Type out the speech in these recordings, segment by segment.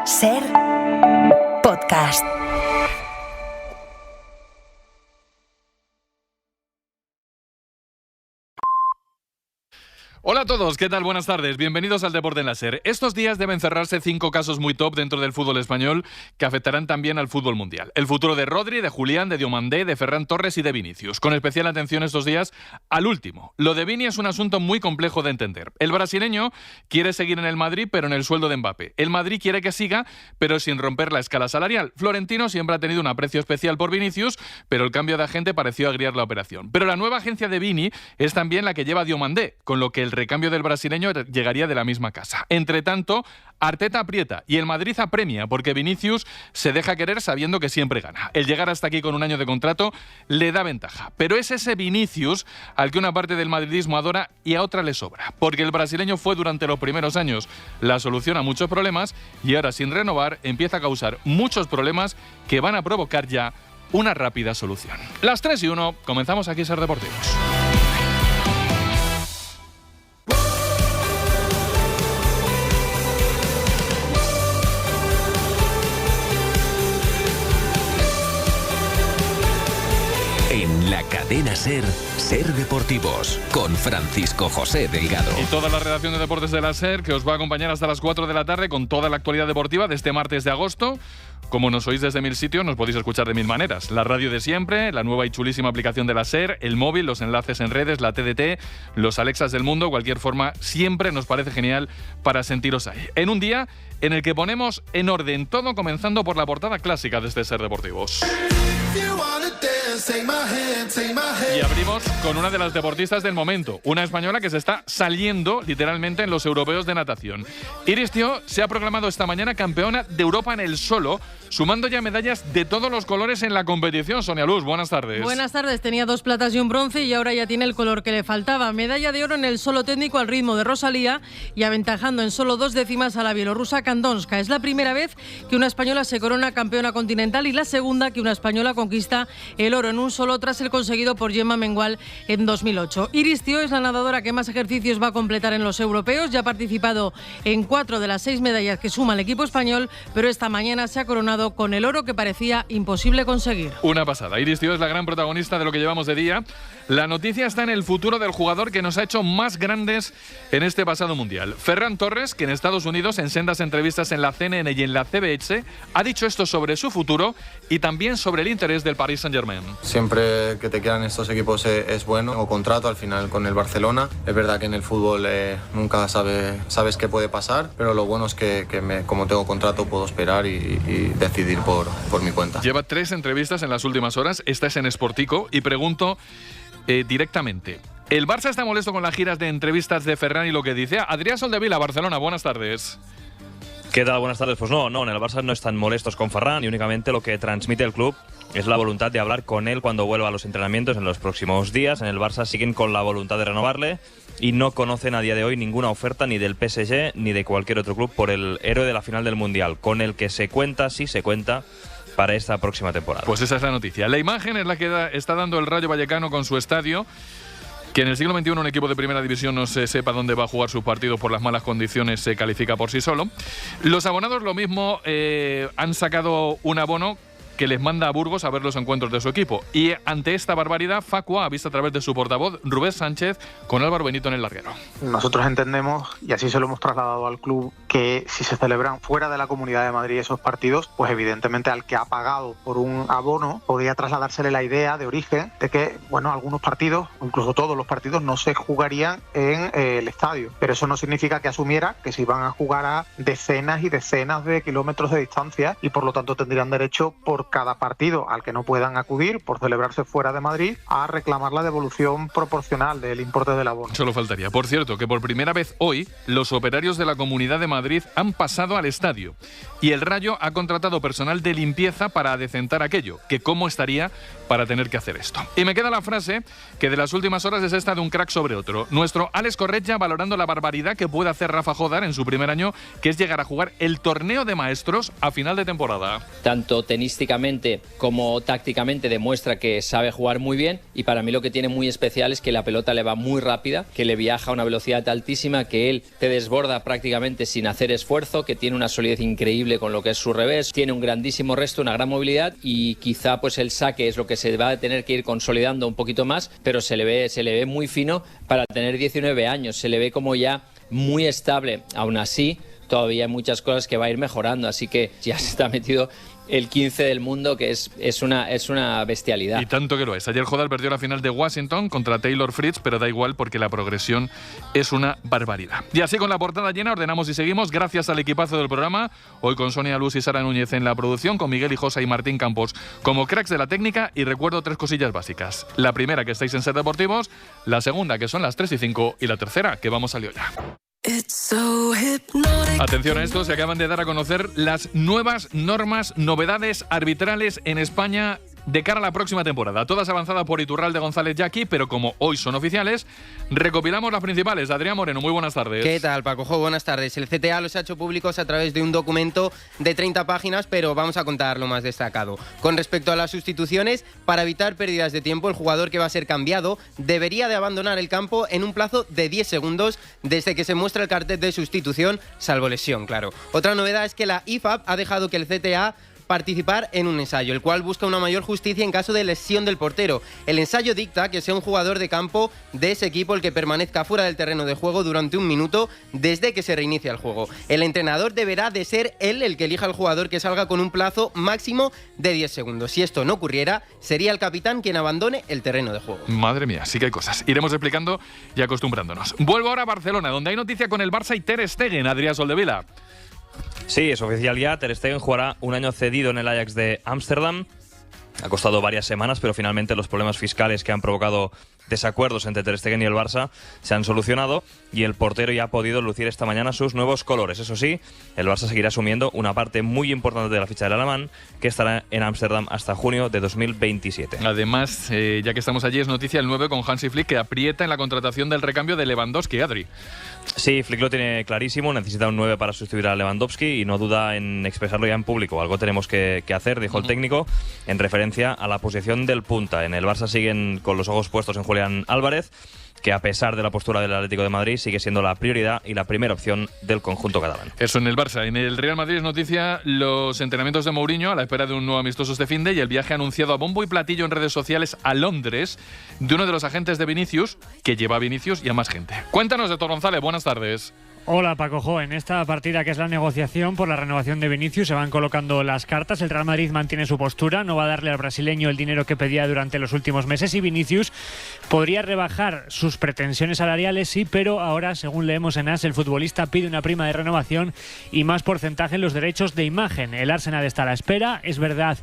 Ser podcast. Hola a todos, ¿qué tal? Buenas tardes, bienvenidos al Deporte en la SER. Estos días deben cerrarse 5 casos muy top dentro del fútbol español que afectarán también al fútbol mundial. El futuro de Rodri, de Julián, de Diomandé, de Ferran Torres y de Vinicius. Con especial atención estos días al último. Lo de Vini es un asunto muy complejo de entender. El brasileño quiere seguir en el Madrid, pero en el sueldo de Mbappé. El Madrid quiere que siga, pero sin romper la escala salarial. Florentino siempre ha tenido un aprecio especial por Vinicius, pero el cambio de agente pareció agriar la operación. Pero la nueva agencia de Vini es también la que lleva a Diomandé, con lo que el recambio del brasileño llegaría de la misma casa. Entre tanto, Arteta aprieta y el Madrid apremia porque Vinicius se deja querer sabiendo que siempre gana. El llegar hasta aquí con un año de contrato le da ventaja, pero es ese Vinicius al que una parte del madridismo adora y a otra le sobra, porque el brasileño fue durante los primeros años la solución a muchos problemas y ahora sin renovar empieza a causar muchos problemas que van a provocar ya una rápida solución. Las 3:01, comenzamos aquí Ser Deportivos. En la cadena SER, Ser Deportivos, con Francisco José Delgado. Y toda la redacción de deportes de la SER, que os va a acompañar hasta las 4 de la tarde con toda la actualidad deportiva de este martes de agosto. Como nos oís desde 1000 sitios, nos podéis escuchar de 1000 maneras. La radio de siempre, la nueva y chulísima aplicación de la SER, el móvil, los enlaces en redes, la TDT, los Alexas del mundo, cualquier forma, siempre nos parece genial para sentiros ahí. En un día en el que ponemos en orden todo, comenzando por la portada clásica de este Ser Deportivos. Y abrimos con una de las deportistas del momento, una española que se está saliendo literalmente en los europeos de natación. Iris Thiaw se ha proclamado esta mañana campeona de Europa en el solo, sumando ya medallas de todos los colores en la competición. Sonia Luz, buenas tardes. Buenas tardes, tenía 2 platas y un bronce y ahora ya tiene el color que le faltaba. Medalla de oro en el solo técnico al ritmo de Rosalía y aventajando en solo 2 décimas a la bielorrusa Kandonska. Es la primera vez que una española se corona campeona continental y la segunda que una española conquista el oro en un solo tras el conseguido por Gemma Mengual en 2008. Iris Thiaw es la nadadora que más ejercicios va a completar en los europeos. Ya ha participado en 4 de las 6 medallas que suma el equipo español, pero esta mañana se ha coronado con el oro que parecía imposible conseguir. Una pasada. Iris Thiaw es la gran protagonista de lo que llevamos de día. La noticia está en el futuro del jugador que nos ha hecho más grandes en este pasado mundial. Ferran Torres, que en Estados Unidos, en sendas entrevistas en la CNN y en la CBS, ha dicho esto sobre su futuro y también sobre el interés del Paris Saint-Germain. Siempre que te quedan estos equipos es bueno. Tengo contrato al final con el Barcelona. Es verdad que en el fútbol nunca sabes qué puede pasar, pero lo bueno es que como tengo contrato puedo esperar y decidir por mi cuenta. Lleva 3 entrevistas en las últimas horas. Esta es en Sportico y pregunto directamente. ¿El Barça está molesto con las giras de entrevistas de Ferran y lo que dice? Adrián Soldevila, Barcelona, buenas tardes. ¿Qué tal? Buenas tardes. Pues no, en el Barça no están molestos con Ferran y únicamente lo que transmite el club es la voluntad de hablar con él cuando vuelva a los entrenamientos en los próximos días. En el Barça siguen con la voluntad de renovarle y no conocen a día de hoy ninguna oferta ni del PSG ni de cualquier otro club por el héroe de la final del Mundial, con el que se cuenta, sí se cuenta, para esta próxima temporada. Pues esa es la noticia. La imagen es la que está dando el Rayo Vallecano con su estadio. Que en el siglo XXI un equipo de primera división no se sepa dónde va a jugar sus partidos por las malas condiciones se califica por sí solo. Los abonados lo mismo han sacado un abono que les manda a Burgos a ver los encuentros de su equipo. Y ante esta barbaridad, Facua ha visto a través de su portavoz, Rubén Sánchez, con Álvaro Benito en el larguero. Nosotros entendemos, y así se lo hemos trasladado al club, que si se celebran fuera de la Comunidad de Madrid esos partidos, pues evidentemente al que ha pagado por un abono podría trasladársele la idea de origen de que, bueno, algunos partidos, incluso todos los partidos, no se jugarían en el estadio. Pero eso no significa que asumiera que se iban a jugar a decenas y decenas de kilómetros de distancia y por lo tanto tendrían derecho por cada partido al que no puedan acudir por celebrarse fuera de Madrid a reclamar la devolución proporcional del importe del abono. Solo faltaría. Por cierto, que por primera vez hoy los operarios de la Comunidad de Madrid han pasado al estadio y el Rayo ha contratado personal de limpieza para adecentar aquello, que cómo estaría para tener que hacer esto. Y me queda la frase que de las últimas horas es esta de un crack sobre otro. Nuestro Alex Corretja valorando la barbaridad que puede hacer Rafa Jodar en su primer año, que es llegar a jugar el torneo de maestros a final de temporada. Tanto tenísticamente físicamente como tácticamente demuestra que sabe jugar muy bien, y para mí lo que tiene muy especial es que la pelota le va muy rápida, que le viaja a una velocidad altísima, que él te desborda prácticamente sin hacer esfuerzo, que tiene una solidez increíble con lo que es su revés, tiene un grandísimo resto, una gran movilidad, y quizá pues el saque es lo que se va a tener que ir consolidando un poquito más, pero se le ve muy fino para tener 19 años, se le ve como ya muy estable. Aún así, todavía hay muchas cosas que va a ir mejorando, así que ya se está metido el 15 del mundo, que es una bestialidad. Y tanto que lo es. Ayer Hodal perdió la final de Washington contra Taylor Fritz, pero da igual porque la progresión es una barbaridad. Y así, con la portada llena, ordenamos y seguimos, gracias al equipazo del programa, hoy con Sonia Luz y Sara Núñez en la producción, con Miguel Hijosa y Martín Campos como cracks de la técnica. Y recuerdo 3 cosillas básicas: la primera, que estáis en Ser Deportivos; la segunda, que son las 3 y 5; y la tercera, que vamos a lío ya. Atención a esto, se acaban de dar a conocer las nuevas normas, novedades arbitrales en España de cara a la próxima temporada. Todas avanzadas por Iturralde, González y Jackie, pero como hoy son oficiales, recopilamos las principales. Adrián Moreno, muy buenas tardes. ¿Qué tal, Paco? Buenas tardes. El CTA los ha hecho públicos a través de un documento de 30 páginas, pero vamos a contar lo más destacado. Con respecto a las sustituciones, para evitar pérdidas de tiempo, el jugador que va a ser cambiado debería de abandonar el campo en un plazo de 10 segundos desde que se muestra el cartel de sustitución, salvo lesión, claro. Otra novedad es que la IFAB ha dejado que el CTA participar en un ensayo, el cual busca una mayor justicia en caso de lesión del portero. El ensayo dicta que sea un jugador de campo de ese equipo el que permanezca fuera del terreno de juego durante 1 minuto desde que se reinicia el juego. El entrenador deberá de ser él el que elija al jugador que salga con un plazo máximo de 10 segundos. Si esto no ocurriera, sería el capitán quien abandone el terreno de juego. Madre mía, sí que hay cosas. Iremos explicando y acostumbrándonos. Vuelvo ahora a Barcelona, donde hay noticia con el Barça y Ter Stegen. Adrián Soldevila. Sí, es oficial ya. Ter Stegen jugará un año cedido en el Ajax de Ámsterdam. Ha costado varias semanas, pero finalmente los problemas fiscales que han provocado desacuerdos entre Ter Stegen y el Barça se han solucionado, y el portero ya ha podido lucir esta mañana sus nuevos colores. Eso sí, el Barça seguirá asumiendo una parte muy importante de la ficha del alemán, que estará en Ámsterdam hasta junio de 2027. Además, ya que estamos allí, es noticia el 9 con Hansi Flick, que aprieta en la contratación del recambio de Lewandowski. Adri. Sí, Flick lo tiene clarísimo, necesita un 9 para sustituir a Lewandowski y no duda en expresarlo ya en público. Algo tenemos que hacer, dijo el técnico, en referencia a la posición del punta. En el Barça siguen con los ojos puestos en Julián Álvarez, que a pesar de la postura del Atlético de Madrid sigue siendo la prioridad y la primera opción del conjunto catalán. Eso en el Barça. En el Real Madrid es noticia los entrenamientos de Mourinho a la espera de un nuevo amistoso este finde, y el viaje anunciado a bombo y platillo en redes sociales a Londres de uno de los agentes de Vinicius, que lleva a Vinicius y a más gente. Cuéntanos, Héctor González, buenas tardes. Hola, Paco. En esta partida, que es la negociación por la renovación de Vinicius, se van colocando las cartas. El Real Madrid mantiene su postura, no va a darle al brasileño el dinero que pedía durante los últimos meses, y Vinicius podría rebajar sus pretensiones salariales, sí, pero ahora, según leemos en AS, el futbolista pide una prima de renovación y más porcentaje en los derechos de imagen. El Arsenal está a la espera. Es verdad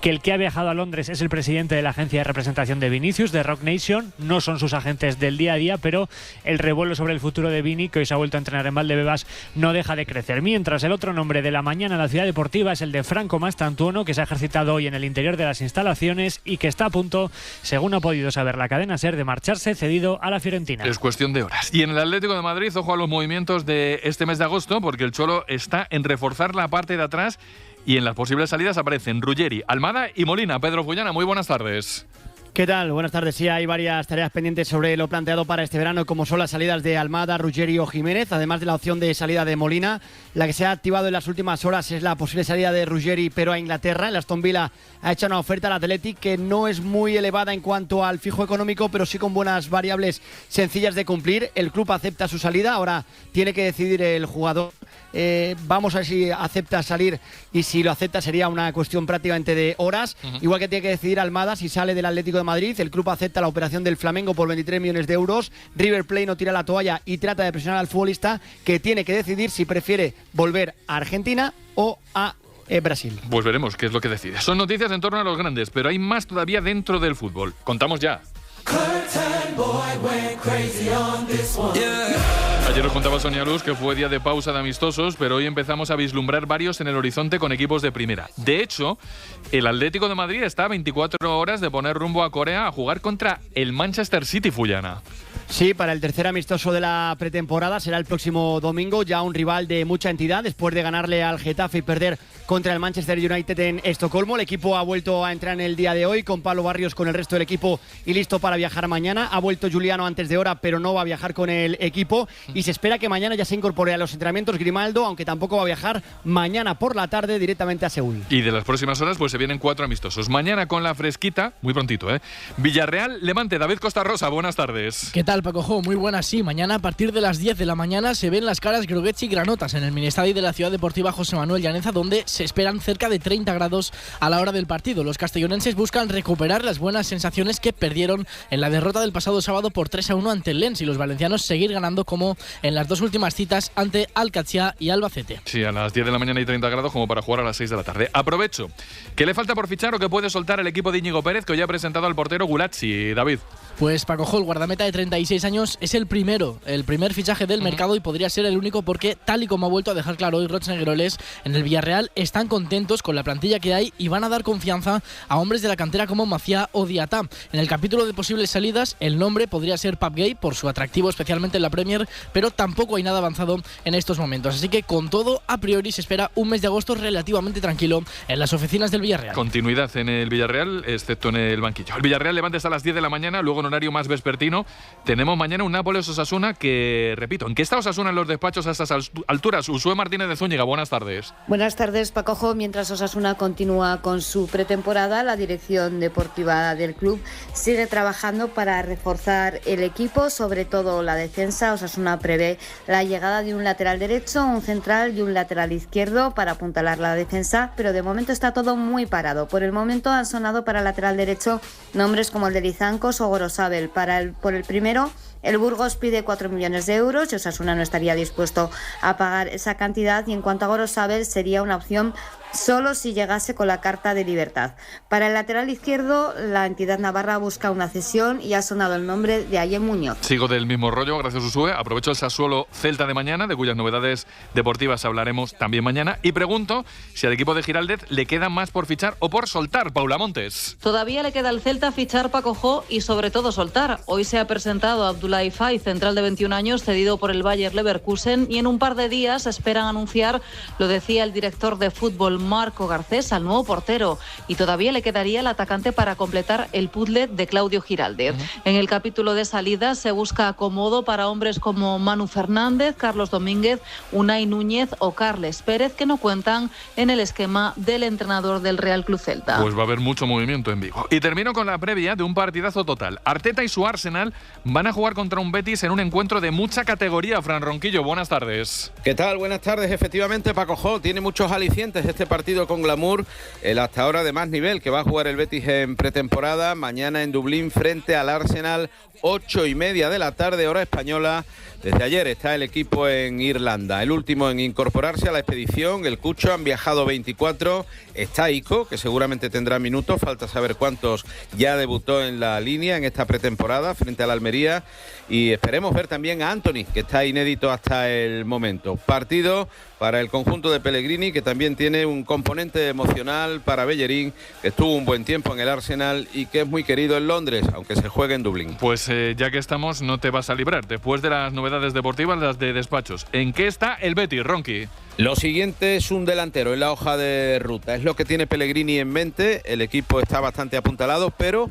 que el que ha viajado a Londres es el presidente de la agencia de representación de Vinicius, de Rock Nation. No son sus agentes del día a día, pero el revuelo sobre el futuro de Vini, que hoy se ha vuelto a entrenar en Valdebebas, no deja de crecer. Mientras, el otro nombre de la mañana en la ciudad deportiva es el de Franco Mastantuono, que se ha ejercitado hoy en el interior de las instalaciones y que está a punto, según ha podido saber la cadena SER, de marcharse cedido a la Fiorentina. Es cuestión de horas. Y en el Atlético de Madrid, ojo a los movimientos de este mes de agosto, porque el Cholo está en reforzar la parte de atrás, y en las posibles salidas aparecen Ruggeri, Almada y Molina. Pedro Fullana, muy buenas tardes. ¿Qué tal? Buenas tardes. Sí, hay varias tareas pendientes sobre lo planteado para este verano, como son las salidas de Almada, Ruggeri o Jiménez, además de la opción de salida de Molina. La que se ha activado en las últimas horas es la posible salida de Ruggeri, pero a Inglaterra. El Aston Villa ha hecho una oferta al Athletic que no es muy elevada en cuanto al fijo económico, pero sí con buenas variables sencillas de cumplir. El club acepta su salida, ahora tiene que decidir el jugador. Vamos a ver si acepta salir, y si lo acepta sería una cuestión prácticamente de horas. Igual que tiene que decidir Almada si sale del Atlético de Madrid. El club acepta la operación del Flamengo por 23 millones de euros. River Plate no tira la toalla y trata de presionar al futbolista, que tiene que decidir si prefiere volver a Argentina o a Brasil. Pues veremos qué es lo que decide. Son noticias en torno a los grandes, pero hay más todavía dentro del fútbol. Contamos ya. Ayer os contaba Sonia Luz que fue día de pausa de amistosos, pero hoy empezamos a vislumbrar varios en el horizonte con equipos de primera. De hecho, el Atlético de Madrid está a 24 horas de poner rumbo a Corea a jugar contra el Manchester City, Fullana. Sí, para el tercer amistoso de la pretemporada será el próximo domingo, ya un rival de mucha entidad después de ganarle al Getafe y perder contra el Manchester United en Estocolmo. El equipo ha vuelto a entrar en el día de hoy con Pablo Barrios con el resto del equipo y listo para viajar mañana. Ha vuelto Juliano antes de hora, pero no va a viajar con el equipo y se espera que mañana ya se incorpore a los entrenamientos Grimaldo, aunque tampoco va a viajar mañana por la tarde directamente a Seúl. Y de las próximas horas pues se vienen 4 amistosos. Mañana con la fresquita, muy prontito, Villarreal, Levante. David Costa Rosa, buenas tardes. ¿Qué tal, Paco Jo? Muy buenas, sí. Mañana a partir de las 10 de la mañana se ven las caras Groguets y Granotas en el Ministadio de la Ciudad Deportiva José Manuel Llaneza, donde se esperan cerca de 30 grados a la hora del partido. Los castellonenses buscan recuperar las buenas sensaciones que perdieron en la derrota del pasado sábado por 3-1 ante el Lens y los valencianos seguir ganando como en las 2 últimas citas ante Alcachá y Albacete. Sí, a las 10 de la mañana y 30 grados como para jugar a las 6 de la tarde. Aprovecho. ¿Qué le falta por fichar o qué puede soltar el equipo de Íñigo Pérez, que hoy ha presentado al portero Gulazzi? David. Pues Paco Jo, el guardameta de 36 años, es el primer fichaje del mercado y podría ser el único porque, tal y como ha vuelto a dejar claro hoy Rochnegueroles, en el Villarreal están contentos con la plantilla que hay y van a dar confianza a hombres de la cantera como Maciá o Diatá. En el capítulo de posibles salidas, el nombre podría ser Pape Gueye por su atractivo especialmente en la Premier, pero tampoco hay nada avanzado en estos momentos. Así que con todo, a priori se espera un mes de agosto relativamente tranquilo en las oficinas del Villarreal. Continuidad en el Villarreal, excepto en el banquillo. El Villarreal Levante a las 10 de la mañana, luego en horario más vespertino tenemos mañana un Nápoles-Osasuna que, repito, ¿en qué está Osasuna en los despachos a estas alturas? Usue Martínez de Zúñiga, buenas tardes. Buenas tardes, Paco Jo. Mientras Osasuna continúa con su pretemporada, la dirección deportiva del club sigue trabajando para reforzar el equipo, sobre todo la defensa. Osasuna prevé la llegada de un lateral derecho, un central y un lateral izquierdo para apuntalar la defensa, pero de momento está todo muy parado. Por el momento han sonado para el lateral derecho nombres como el de Lizancos o Gorosabel. Por el primero, el Burgos pide 4 millones de euros y Osasuna no estaría dispuesto a pagar esa cantidad, y en cuanto a Gorosabel sería una opción solo si llegase con la carta de libertad. Para el lateral izquierdo, la entidad navarra busca una cesión y ha sonado el nombre de Ayem Muñoz. Sigo del mismo rollo, gracias Usue. Aprovecho el Sassuolo Celta de mañana, de cuyas novedades deportivas hablaremos también mañana, y pregunto si al equipo de Giraldez le queda más por fichar o por soltar. Paula Montes. Todavía le queda al Celta fichar, Paco Jo, y sobre todo soltar. Hoy se ha presentado Abdoulaye Faye, central de 21 años, cedido por el Bayer Leverkusen, y en un par de días esperan anunciar, lo decía el director de fútbol Marco Garcés, al nuevo portero, y todavía le quedaría el atacante para completar el puzzle de Claudio Giraldez. En el capítulo de salidas se busca acomodo para hombres como Manu Fernández, Carlos Domínguez, Unai Núñez o Carles Pérez, que no cuentan en el esquema del entrenador del Real Club Celta. Pues va a haber mucho movimiento en Vigo. Y termino con la previa de un partidazo total. Arteta y su Arsenal van a jugar contra un Betis en un encuentro de mucha categoría. Fran Ronquillo, buenas tardes. ¿Qué tal? Buenas tardes. Efectivamente, Paco Jo, tiene muchos alicientes este partido con glamour, el hasta ahora de más nivel que va a jugar el Betis en pretemporada, mañana en Dublín frente al Arsenal, 8:30 de la tarde, hora española. Desde ayer está el equipo en Irlanda, el último en incorporarse a la expedición, el Cucho. Han viajado 24, está Ico, que seguramente tendrá minutos, falta saber cuántos ya debutó en la línea en esta pretemporada frente al Almería, y esperemos ver también a Anthony, que está inédito hasta el momento. Partido para el conjunto de Pellegrini, que también tiene un componente emocional para Bellerín, que estuvo un buen tiempo en el Arsenal y que es muy querido en Londres, aunque se juegue en Dublín. Pues ya que estamos, no te vas a librar. Después de las novedades deportivas, las de despachos. ¿En qué está el Betis, Ronqui? Lo siguiente es un delantero en la hoja de ruta. Es lo que tiene Pellegrini en mente. El equipo está bastante apuntalado, pero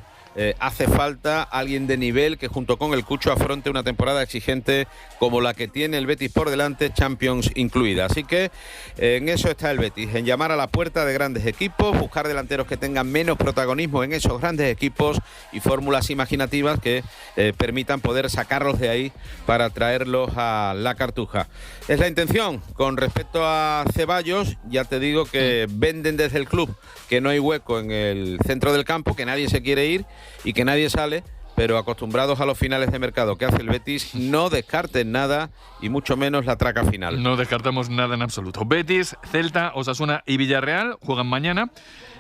hace falta alguien de nivel que junto con el Cucho afronte una temporada exigente como la que tiene el Betis por delante, Champions incluida. Así que en eso está el Betis, en llamar a la puerta de grandes equipos, buscar delanteros que tengan menos protagonismo en esos grandes equipos y fórmulas imaginativas que permitan poder sacarlos de ahí para traerlos a la Cartuja. Es la intención. Con respecto a Ceballos, ya te digo que venden desde el club que no hay hueco en el centro del campo, que nadie se quiere ir y que nadie sale, pero acostumbrados a los finales de mercado que hace el Betis, no descarten nada y mucho menos la traca final. No descartamos nada en absoluto. Betis, Celta, Osasuna y Villarreal juegan mañana.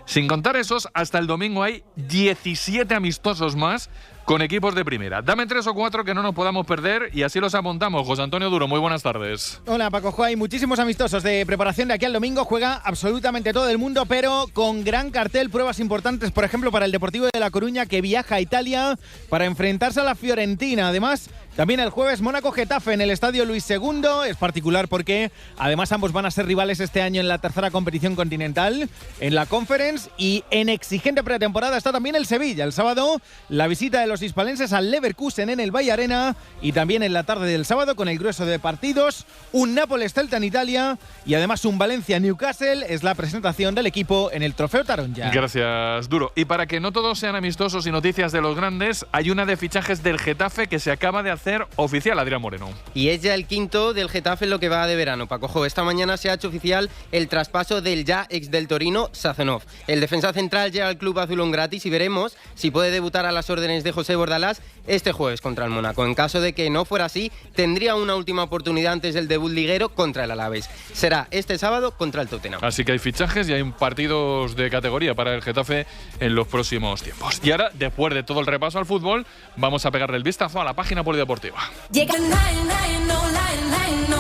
Sin contar esos, hasta el domingo hay 17 amistosos más con equipos de primera. Dame 3 o 4 que no nos podamos perder y así los apuntamos. José Antonio Duro, muy buenas tardes. Hola, Paco Jo, hay muchísimos amistosos de preparación de aquí al domingo. Juega absolutamente todo el mundo, pero con gran cartel, pruebas importantes, por ejemplo, para el Deportivo de La Coruña, que viaja a Italia para enfrentarse a la Fiorentina. Además, También el jueves Mónaco-Getafe en el Estadio Luis II. Es particular porque además ambos van a ser rivales este año en la tercera competición continental, en la Conference, y en exigente pretemporada está también el Sevilla. El sábado la visita de los hispalenses al Leverkusen en el Valle Arena, y también en la tarde del sábado con el grueso de partidos, un Nápoles-Celta en Italia y además un Valencia-Newcastle. Es la presentación del equipo en el Trofeo Taronja. Gracias, Duro. Y para que no todos sean amistosos y noticias de los grandes, hay una de fichajes del Getafe que se acaba de hacer oficial, Adrián Moreno. Y es ya el quinto del Getafe en lo que va de verano, Paco. Esta mañana se ha hecho oficial el traspaso del ya ex del Torino, Sazonov. El defensa central llega al club azulón gratis y veremos si puede debutar a las órdenes de José Bordalás este jueves contra el Mónaco. En caso de que no fuera así, tendría una última oportunidad antes del debut liguero contra el Alavés. Será este sábado contra el Tottenham. Así que hay fichajes y hay partidos de categoría para el Getafe en los próximos tiempos. Y ahora, después de todo el repaso al fútbol, vamos a pegarle el vistazo a la página polideportiva.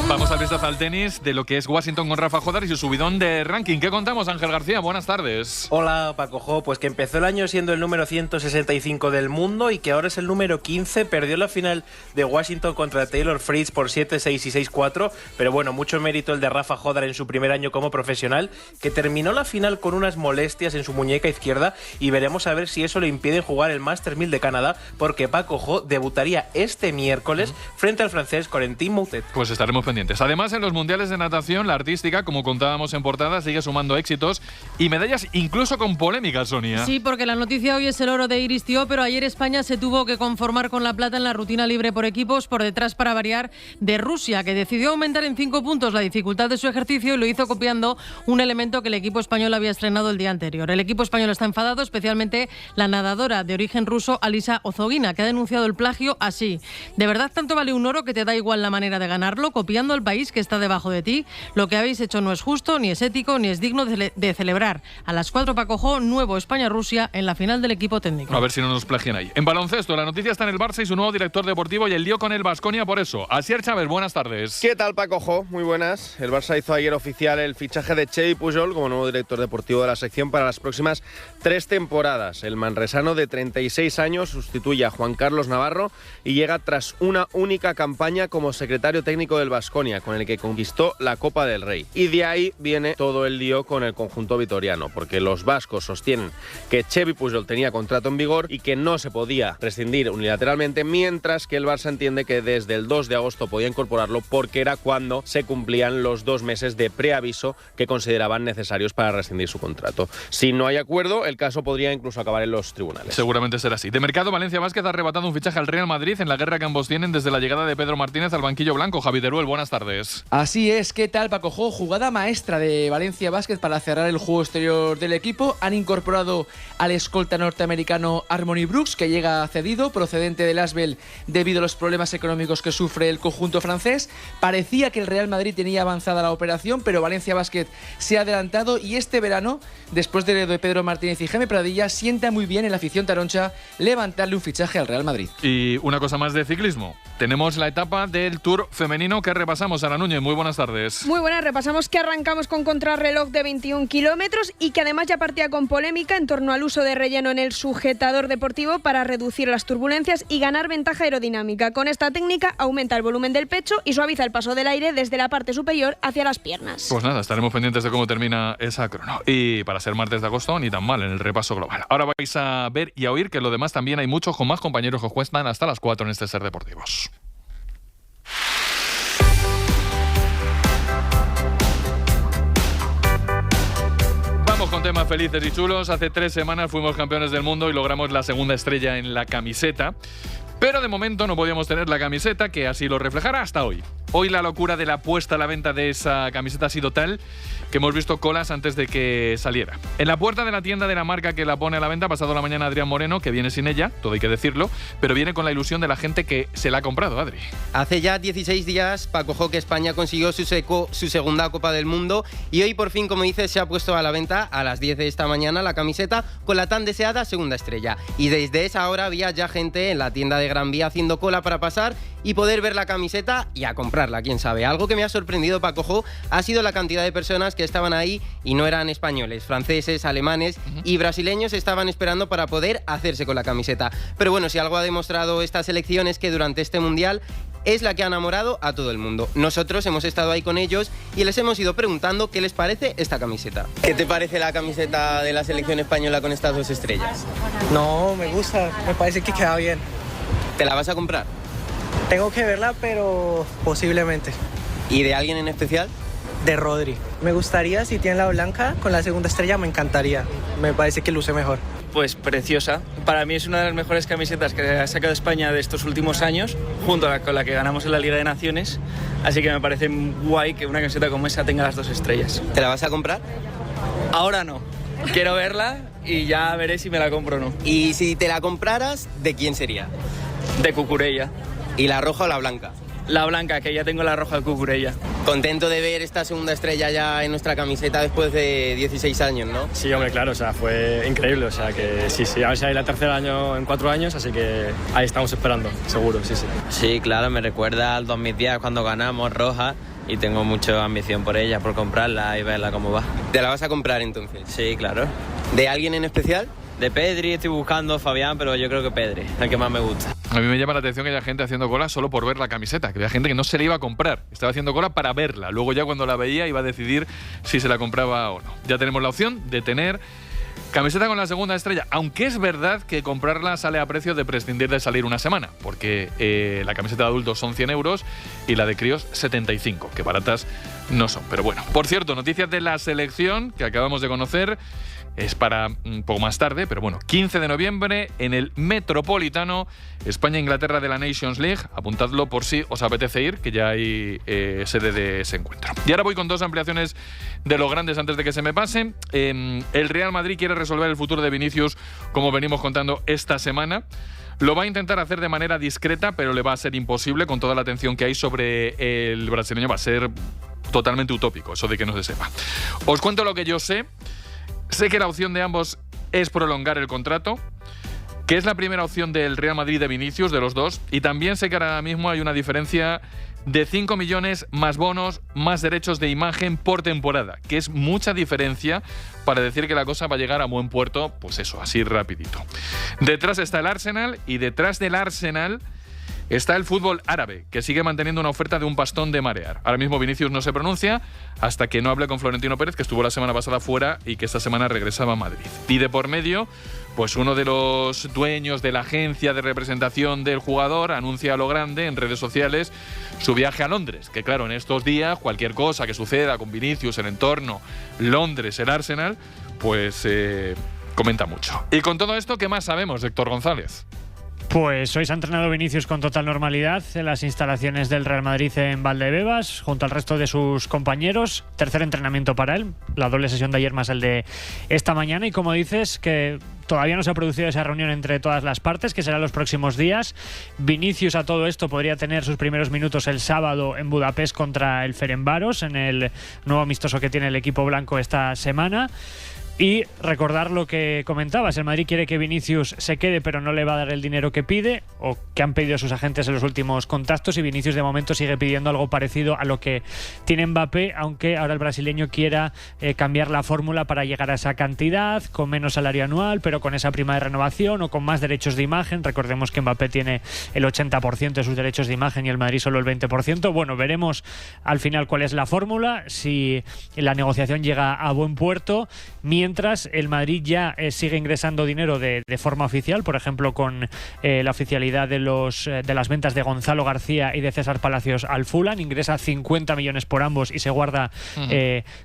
Vamos al vistazo al tenis de lo que es Washington con Rafa Jodar y su subidón de ranking. ¿Qué contamos, Ángel García? Buenas tardes. Hola, Paco. Pues que empezó el año siendo el número 165 del mundo y que ahora es el número 15. Perdió la final de Washington contra Taylor Fritz por 7-6 y 6-4. Pero bueno, mucho mérito el de Rafa Jodar en su primer año como profesional, que terminó la final con unas molestias en su muñeca izquierda, y veremos a ver si eso le impide jugar el Masters 1000 de Canadá, porque Paco debutaría este miércoles frente al francés Corentin Moutet. Pues estaremos pendientes. Además, en los mundiales de natación, la artística, como contábamos en portada, sigue sumando éxitos y medallas incluso con polémica, Sonia. Sí, porque la noticia hoy es el oro de Iris Tió, pero ayer España se tuvo que conformar con la plata en la rutina libre por equipos, por detrás, para variar, de Rusia, que decidió aumentar en 5 puntos la dificultad de su ejercicio y lo hizo copiando un elemento que el equipo español había estrenado el día anterior. El equipo español está enfadado, especialmente la nadadora de origen ruso Alisa Ozogina, que ha denunciado el plagio así: ¿de verdad tanto vale un oro que te da igual la manera de ganarlo, copiando al país que está debajo de ti? Lo que habéis hecho no es justo, ni es ético, ni es digno de celebrar. A las 4, Paco, nuevo España-Rusia en la final del equipo técnico. A ver si no nos plagian ahí. En baloncesto, la noticia está en el Barça y su nuevo director deportivo y el lío con el Baskonia por eso. Asier Chávez, buenas tardes. ¿Qué tal, Paco? Muy buenas. El Barça hizo ayer oficial el fichaje de Xevi Pujol como nuevo director deportivo de la sección para las próximas 3 temporadas. El manresano de 36 años sustituye a Juan Carlos Navarro y llega tras una única campaña como secretario técnico del Baskonia, con el que conquistó la Copa del Rey. Y de ahí viene todo el lío con el conjunto vitoriano, porque los vascos sostienen que Xevi Pujol tenía contrato en vigor y que no se podía rescindir unilateralmente, mientras que el Barça entiende que desde el 2 de agosto podía incorporarlo porque era cuando se cumplían los 2 meses de preaviso que consideraban necesarios para rescindir su contrato. Si no hay acuerdo, el caso podría incluso acabar en los tribunales. Seguramente será así. De mercado, Valencia Basket ha arrebatado un fichaje al Real Madrid en la guerra que ambos tienen desde la llegada de Pedro Martínez al banquillo blanco. Javi Teruel, buenas tardes. Así es, ¿qué tal, Paco? Jugada maestra de Valencia Basket para cerrar el juego exterior del equipo. Han incorporado al escolta norteamericano Harmony Brooks, que llega cedido, procedente del Asvel, debido a los problemas económicos que sufre el conjunto francés. Parecía que el Real Madrid tenía avanzada la operación, pero Valencia Basket se ha adelantado y este verano, después de Pedro Martínez y Jaime Pradilla, sienta muy bien en la afición taroncha levantarle un fichaje al Real Madrid. Y una cosa más de ciclismo. Tenemos la etapa del Tour femenino que repasamos. Ana Núñez, muy buenas tardes. Muy buenas, repasamos que arrancamos con contrarreloj de 21 kilómetros y que además ya partía con polémica en torno al uso de relleno en el sujetador deportivo para reducir las turbulencias y ganar ventaja aerodinámica. Con esta técnica aumenta el volumen del pecho y suaviza el paso del aire desde la parte superior hacia las piernas. Pues nada, estaremos pendientes de cómo termina esa crono. Y para ser martes de agosto, ni tan mal en el repaso global. Ahora vais a ver y a oír que lo demás también hay muchos con más compañeros que os cuestan hasta las 4 en este Ser Deportivos. Vamos con temas felices y chulos. Hace 3 semanas fuimos campeones del mundo y logramos la segunda estrella en la camiseta. Pero de momento no podíamos tener la camiseta que así lo reflejara hasta hoy. Hoy la locura de la puesta a la venta de esa camiseta ha sido tal que hemos visto colas antes de que saliera. En la puerta de la tienda de la marca que la pone a la venta ha pasado la mañana Adrián Moreno, que viene sin ella, todo hay que decirlo, pero viene con la ilusión de la gente que se la ha comprado, Adri. Hace ya 16 días, Paco, que España consiguió su segunda Copa del Mundo y hoy por fin, como dices, se ha puesto a la venta a las 10 de esta mañana la camiseta con la tan deseada segunda estrella. Y desde esa hora había ya gente en la tienda de Gran Vía haciendo cola para pasar y poder ver la camiseta y a comprarla, quién sabe. Algo que me ha sorprendido, Paco, ha sido la cantidad de personas que estaban ahí y no eran españoles, franceses, alemanes y brasileños estaban esperando para poder hacerse con la camiseta. Pero bueno, si algo ha demostrado esta selección es que durante este Mundial es la que ha enamorado a todo el mundo. Nosotros hemos estado ahí con ellos y les hemos ido preguntando qué les parece esta camiseta. ¿Qué te parece la camiseta de la selección española con estas 2 estrellas? No, me gusta, me parece que queda bien. ¿Te la vas a comprar? Tengo que verla, pero posiblemente. ¿Y de alguien en especial? De Rodri. Me gustaría, si tiene la blanca, con la 2ª estrella me encantaría. Me parece que luce mejor. Pues preciosa. Para mí es una de las mejores camisetas que ha sacado España de estos últimos años, junto con la que ganamos en la Liga de Naciones. Así que me parece guay que una camiseta como esa tenga las 2 estrellas. ¿Te la vas a comprar? Ahora no. Quiero verla y ya veré si me la compro o no. Y si te la compraras, ¿de quién sería? De Cucurella. ¿Y la roja o la blanca? La blanca, que ya tengo la roja de Cucurella. Contento de ver esta 2ª estrella ya en nuestra camiseta después de 16 años, ¿no? Sí, hombre, claro, o sea, fue increíble, o sea, que sí, a ver si hay la 3.ª año en 4 años, así que ahí estamos esperando, seguro, sí. Sí, claro, me recuerda al 2010 cuando ganamos roja y tengo mucha ambición por ella, por comprarla y verla cómo va. ¿Te la vas a comprar entonces? Sí, claro. ¿De alguien en especial? De Pedri estoy buscando, Fabián, pero yo creo que Pedri, el que más me gusta. A mí me llama la atención que haya gente haciendo cola solo por ver la camiseta, que había gente que no se la iba a comprar, estaba haciendo cola para verla, luego ya cuando la veía iba a decidir si se la compraba o no. Ya tenemos la opción de tener camiseta con la 2ª estrella, aunque es verdad que comprarla sale a precio de prescindir de salir una semana, porque la camiseta de adultos son 100 euros y la de críos 75, que baratas no son. Pero bueno, por cierto, noticias de la selección que acabamos de conocer. Es para un poco más tarde, pero bueno, 15 de noviembre en el Metropolitano, España-Inglaterra de la Nations League. Apuntadlo por si os apetece ir, que ya hay sede de ese encuentro. Y ahora voy con 2 ampliaciones de los grandes antes de que se me pasen. El Real Madrid quiere resolver el futuro de Vinicius, como venimos contando esta semana. Lo va a intentar hacer de manera discreta, pero le va a ser imposible con toda la atención que hay sobre el brasileño. Va a ser totalmente utópico eso de que no se sepa. Os cuento lo que yo sé. Sé que la opción de ambos es prolongar el contrato, que es la primera opción del Real Madrid de Vinicius, de los dos, y también sé que ahora mismo hay una diferencia de 5 millones más bonos, más derechos de imagen por temporada, que es mucha diferencia para decir que la cosa va a llegar a buen puerto, pues eso, así rapidito. Detrás está el Arsenal y detrás del Arsenal está el fútbol árabe, que sigue manteniendo una oferta de un pastón de marear. Ahora mismo Vinicius no se pronuncia hasta que no hable con Florentino Pérez, que estuvo la semana pasada fuera y que esta semana regresaba a Madrid. Pide por medio, pues uno de los dueños de la agencia de representación del jugador anuncia a lo grande en redes sociales su viaje a Londres, que claro, en estos días cualquier cosa que suceda con Vinicius, el entorno, Londres, el Arsenal, pues comenta mucho. Y con todo esto, ¿qué más sabemos de Héctor González? Pues hoy se ha entrenado Vinicius con total normalidad en las instalaciones del Real Madrid en Valdebebas, junto al resto de sus compañeros. Tercer entrenamiento para él, la doble sesión de ayer más el de esta mañana. Y como dices, que todavía no se ha producido esa reunión entre todas las partes, que será los próximos días. Vinicius a todo esto podría tener sus primeros minutos el sábado en Budapest contra el Ferencváros, en el nuevo amistoso que tiene el equipo blanco esta semana. Y recordar lo que comentabas, el Madrid quiere que Vinicius se quede, pero no le va a dar el dinero que pide o que han pedido sus agentes en los últimos contactos, y Vinicius de momento sigue pidiendo algo parecido a lo que tiene Mbappé, aunque ahora el brasileño quiera cambiar la fórmula para llegar a esa cantidad, con menos salario anual, pero con esa prima de renovación o con más derechos de imagen. Recordemos que Mbappé tiene el 80% de sus derechos de imagen y el Madrid solo el 20%. Bueno, veremos al final cuál es la fórmula, si la negociación llega a buen puerto. Mientras el Madrid ya sigue ingresando dinero de forma oficial, por ejemplo con la oficialidad de las ventas de Gonzalo García y de César Palacios al Fulham, ingresa 50 millones por ambos y se guarda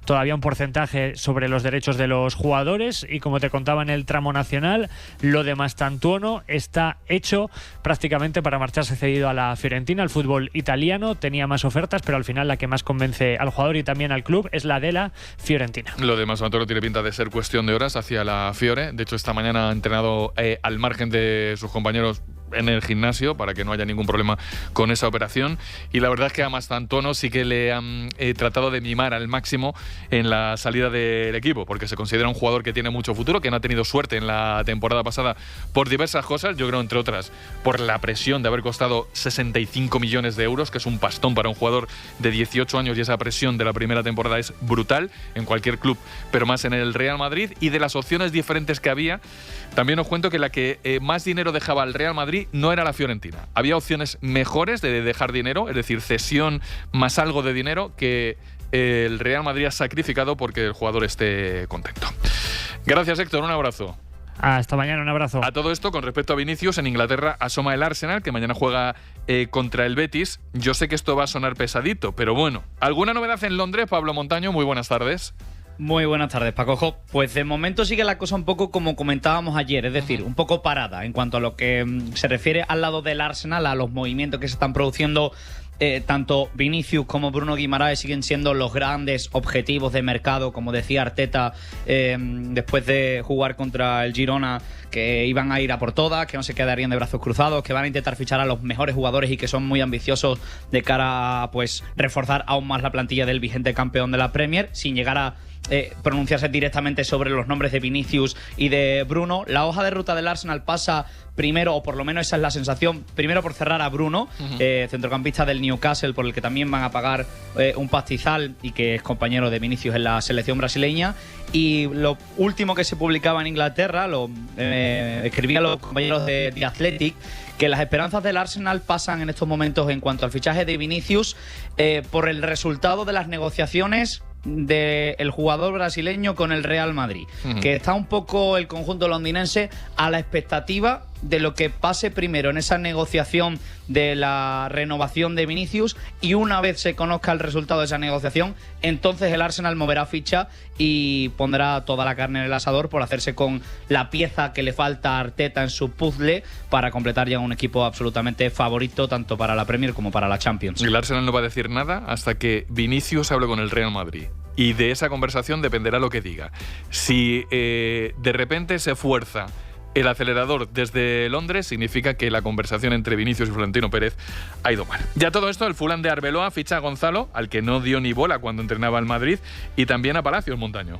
todavía un porcentaje sobre los derechos de los jugadores. Y como te contaba en el tramo nacional, lo de Mastantuono está hecho prácticamente para marcharse cedido a la Fiorentina. El fútbol italiano tenía más ofertas, pero al final la que más convence al jugador y también al club es la de la Fiorentina. Lo de Mastantuono tiene pinta de ser cuestión de horas hacia la Fiore. De hecho, esta mañana ha entrenado al margen de sus compañeros en el gimnasio para que no haya ningún problema con esa operación, y la verdad es que a Mastantuono sí que le han tratado de mimar al máximo en la salida del equipo, porque se considera un jugador que tiene mucho futuro, que no ha tenido suerte en la temporada pasada por diversas cosas, yo creo entre otras por la presión de haber costado 65 millones de euros, que es un pastón para un jugador de 18 años, y esa presión de la primera temporada es brutal en cualquier club, pero más en el Real Madrid. Y de las opciones diferentes que había, también os cuento que la que más dinero dejaba al Real Madrid no era la Fiorentina. Había opciones mejores de dejar dinero, es decir, cesión más algo de dinero, que el Real Madrid ha sacrificado porque el jugador esté contento. Gracias, Héctor, un abrazo. Hasta mañana, un abrazo. A todo esto, con respecto a Vinicius, en Inglaterra asoma el Arsenal, que mañana juega contra el Betis. Yo sé que esto va a sonar pesadito, pero bueno. ¿Alguna novedad en Londres, Pablo Montaño? Muy buenas tardes. Muy buenas tardes, Paco. Pues de momento sigue la cosa un poco como comentábamos ayer, es decir, un poco parada en cuanto a lo que se refiere al lado del Arsenal, a los movimientos que se están produciendo. Tanto Vinicius como Bruno Guimaraes siguen siendo los grandes objetivos de mercado, como decía Arteta después de jugar contra el Girona, que iban a ir a por todas, que no se quedarían de brazos cruzados, que van a intentar fichar a los mejores jugadores y que son muy ambiciosos de cara a pues reforzar aún más la plantilla del vigente campeón de la Premier, sin llegar a pronunciarse directamente sobre los nombres de Vinicius y de Bruno. La hoja de ruta del Arsenal pasa primero, o por lo menos esa es la sensación, primero por cerrar a Bruno, centrocampista del Newcastle, por el que también van a pagar un pastizal y que es compañero de Vinicius en la selección brasileña. Y lo último que se publicaba en Inglaterra, lo escribían los compañeros de The Athletic, que las esperanzas del Arsenal pasan en estos momentos en cuanto al fichaje de Vinicius por el resultado de las negociaciones del jugador brasileño con el Real Madrid, que está un poco el conjunto londinense a la expectativa de lo que pase primero en esa negociación de la renovación de Vinicius, y una vez se conozca el resultado de esa negociación, entonces el Arsenal moverá ficha y pondrá toda la carne en el asador por hacerse con la pieza que le falta a Arteta en su puzzle para completar ya un equipo absolutamente favorito tanto para la Premier como para la Champions. El Arsenal no va a decir nada hasta que Vinicius hable con el Real Madrid, y de esa conversación dependerá lo que diga. Si de repente se fuerza el acelerador desde Londres, significa que la conversación entre Vinicius y Florentino Pérez ha ido mal. Ya todo esto, el Fulham de Arbeloa ficha a Gonzalo, al que no dio ni bola cuando entrenaba al Madrid, y también a Palacios, Montaño.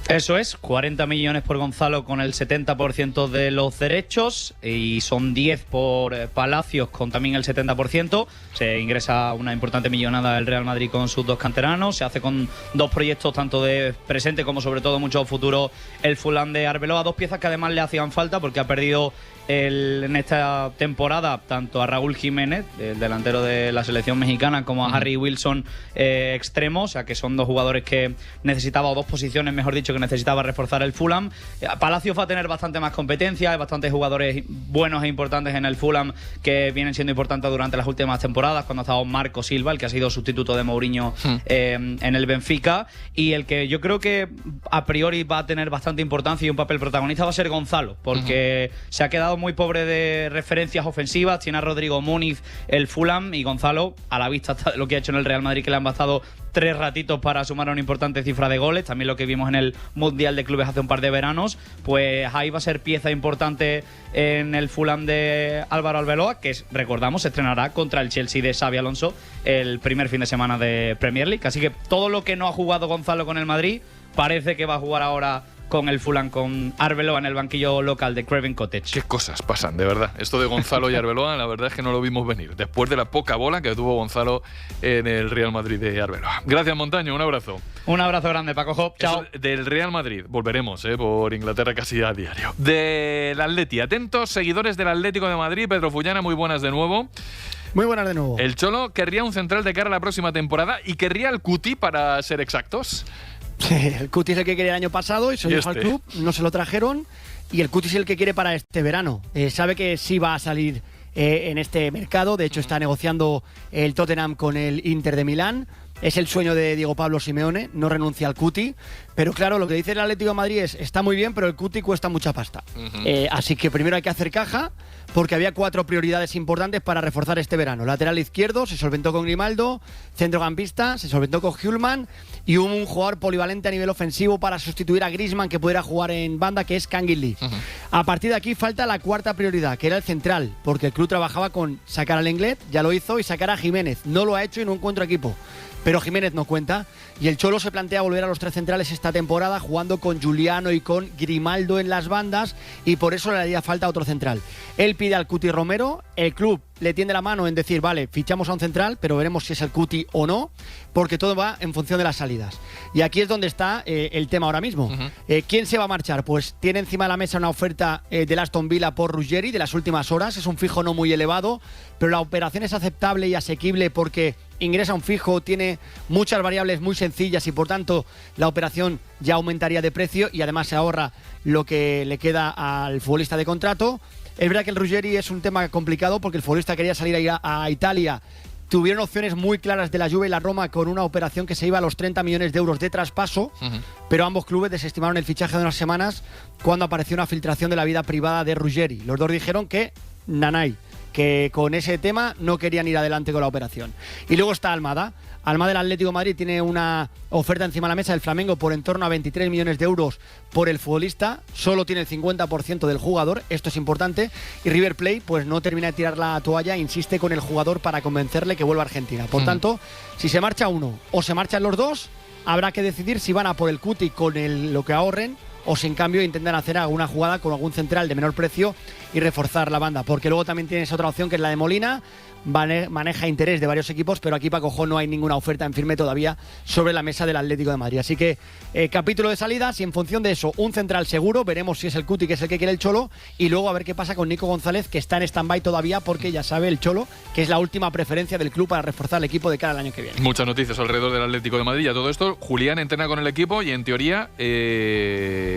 Eso es, 40 millones por Gonzalo con el 70% de los derechos, y son 10 por Palacios con también el 70%. Se ingresa una importante millonada del Real Madrid con sus dos canteranos. Se hace con dos proyectos, tanto de presente como sobre todo mucho futuro, el Fulham de Arbeloa. Dos piezas que además le hacían falta porque ha perdido en esta temporada tanto a Raúl Jiménez, el delantero de la selección mexicana, como a Harry Wilson, extremo, o sea que son dos jugadores que necesitaba, o dos posiciones mejor dicho, que necesitaba reforzar el Fulham. Palacios va a tener bastante más competencia, hay bastantes jugadores buenos e importantes en el Fulham que vienen siendo importantes durante las últimas temporadas, cuando ha estado Marco Silva, el que ha sido sustituto de Mourinho en el Benfica, y el que yo creo que a priori va a tener bastante importancia y un papel protagonista va a ser Gonzalo, porque se ha quedado muy pobre de referencias ofensivas. Tiene a Rodrigo Muniz el Fulham, y Gonzalo, a la vista está lo que ha hecho en el Real Madrid, que le han bastado 3 ratitos para sumar una importante cifra de goles, también lo que vimos en el Mundial de Clubes hace un par de veranos. Pues ahí va a ser pieza importante en el Fulham de Álvaro Arbeloa, que recordamos se estrenará contra el Chelsea de Xabi Alonso el primer fin de semana de Premier League. Así que todo lo que no ha jugado Gonzalo con el Madrid parece que va a jugar ahora con el Fulham, con Arbeloa en el banquillo local de Craven Cottage. Qué cosas pasan, de verdad. Esto de Gonzalo y Arbeloa, la verdad es que no lo vimos venir, después de la poca bola que tuvo Gonzalo en el Real Madrid de Arbeloa. Gracias, Montaño, un abrazo. Un abrazo grande, Paco Hop. Chao. Eso del Real Madrid, volveremos por Inglaterra casi a diario. Del Atleti, atentos seguidores del Atlético de Madrid. Pedro Fullana, muy buenas de nuevo. Muy buenas de nuevo. El Cholo querría un central de cara a la próxima temporada y querría el Cuti, para ser exactos. Sí, el Cuti es el que quería el año pasado y se lo dijo al club, no se lo trajeron, y el Cuti es el que quiere para este verano. Sabe que sí va a salir en este mercado, de hecho está negociando el Tottenham con el Inter de Milán, es el sueño de Diego Pablo Simeone, no renuncia al Cuti, pero claro, lo que dice el Atlético de Madrid es, está muy bien, pero el Cuti cuesta mucha pasta. Así que primero hay que hacer caja, porque había 4 prioridades importantes para reforzar este verano. Lateral izquierdo, se solventó con Grimaldo, centrocampista, se solventó con Hjulman, y un jugador polivalente a nivel ofensivo para sustituir a Griezmann, que pudiera jugar en banda, que es Kangin Lee. A partir de aquí falta la 4ª prioridad, que era el central, porque el club trabajaba con sacar al Lenglet, ya lo hizo, y sacar a Jiménez. No lo ha hecho y no encuentra equipo. Pero Jiménez no cuenta, y el Cholo se plantea volver a los 3 centrales esta temporada, jugando con Giuliano y con Grimaldo en las bandas, y por eso le haría falta otro central. Él pide al Cuti Romero, el club le tiende la mano en decir, vale, fichamos a un central, pero veremos si es el Cuti o no, porque todo va en función de las salidas. Y aquí es donde está el tema ahora mismo. ¿Quién se va a marchar? Pues tiene encima de la mesa una oferta del Aston Villa por Ruggeri de las últimas horas, es un fijo no muy elevado, pero la operación es aceptable y asequible porque ingresa un fijo, tiene muchas variables muy sencillas y por tanto la operación ya aumentaría de precio y además se ahorra lo que le queda al futbolista de contrato. Es verdad que el Ruggeri es un tema complicado porque el futbolista quería salir a Italia. Tuvieron opciones muy claras de la Juve y la Roma con una operación que se iba a los 30 millones de euros de traspaso, pero ambos clubes desestimaron el fichaje de unas semanas cuando apareció una filtración de la vida privada de Ruggeri. Los dos dijeron que nanay, que con ese tema no querían ir adelante con la operación. Y luego está Almada. Almada del Atlético de Madrid tiene una oferta encima de la mesa del Flamengo por en torno a 23 millones de euros por el futbolista. Solo tiene el 50% del jugador, esto es importante. Y River Plate pues no termina de tirar la toalla, insiste con el jugador para convencerle que vuelva a Argentina. Por tanto, si se marcha uno o se marchan los dos, habrá que decidir si van a por el Cuti con lo que ahorren o si en cambio intentan hacer alguna jugada con algún central de menor precio y reforzar la banda, porque luego también tienes otra opción que es la de Molina, maneja interés de varios equipos, pero aquí Paco Jo no hay ninguna oferta en firme todavía sobre la mesa del Atlético de Madrid, así que capítulo de salidas y en función de eso un central seguro, veremos si es el Cuti que es el que quiere el Cholo y luego a ver qué pasa con Nico González, que está en stand-by todavía porque ya sabe el Cholo que es la última preferencia del club para reforzar el equipo de cara al año que viene. Muchas noticias alrededor del Atlético de Madrid y a todo esto Julián entrena con el equipo y en teoría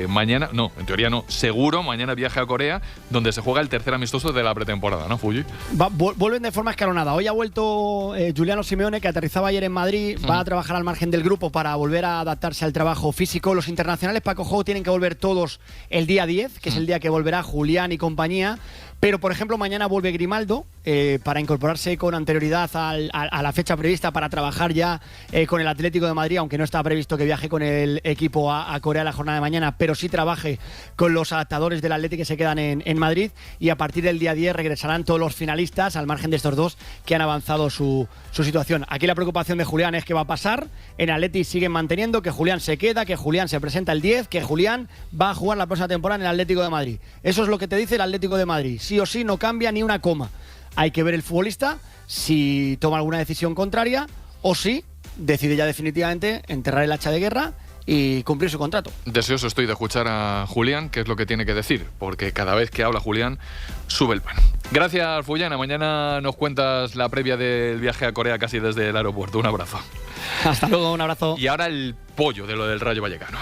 mañana, no, en teoría no, seguro mañana viaje a Corea donde se juega el tercer amistoso de la pretemporada, ¿no, Fuji? Vuelven de forma escalonada. Hoy ha vuelto Giuliano Simeone, que aterrizaba ayer en Madrid, va a trabajar al margen del grupo para volver a adaptarse al trabajo físico. Los internacionales Paco Jo tienen que volver todos el día 10, que es el día que volverá Julián y compañía. Pero, por ejemplo, mañana vuelve Grimaldo para incorporarse con anterioridad a la fecha prevista para trabajar ya con el Atlético de Madrid, aunque no está previsto que viaje con el equipo a Corea la jornada de mañana, pero sí trabaje con los adaptadores del Atlético que se quedan en Madrid. Y a partir del día 10 regresarán todos los finalistas, al margen de estos dos que han avanzado su situación. Aquí la preocupación de Julián es qué va a pasar. En Atleti siguen manteniendo que Julián se queda, que Julián se presenta el 10, que Julián va a jugar la próxima temporada en el Atlético de Madrid. Eso es lo que te dice el Atlético de Madrid. Sí o sí no cambia ni una coma. Hay que ver el futbolista si toma alguna decisión contraria o si decide ya definitivamente enterrar el hacha de guerra y cumplir su contrato. Deseoso estoy de escuchar a Julián, qué es lo que tiene que decir, porque cada vez que habla Julián sube el pan. Gracias, Fullana. Mañana nos cuentas la previa del viaje a Corea casi desde el aeropuerto. Un abrazo. Hasta luego, un abrazo. Y ahora el pollo de lo del Rayo Vallecano.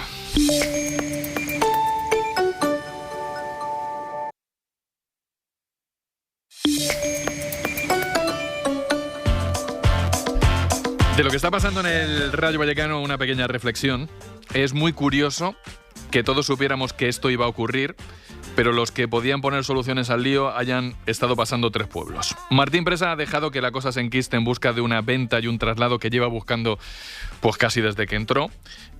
De lo que está pasando en el Rayo Vallecano, una pequeña reflexión. Es muy curioso que todos supiéramos que esto iba a ocurrir, pero los que podían poner soluciones al lío hayan estado pasando 3 pueblos. Martín Presa ha dejado que la cosa se enquiste en busca de una venta y un traslado que lleva buscando pues casi desde que entró.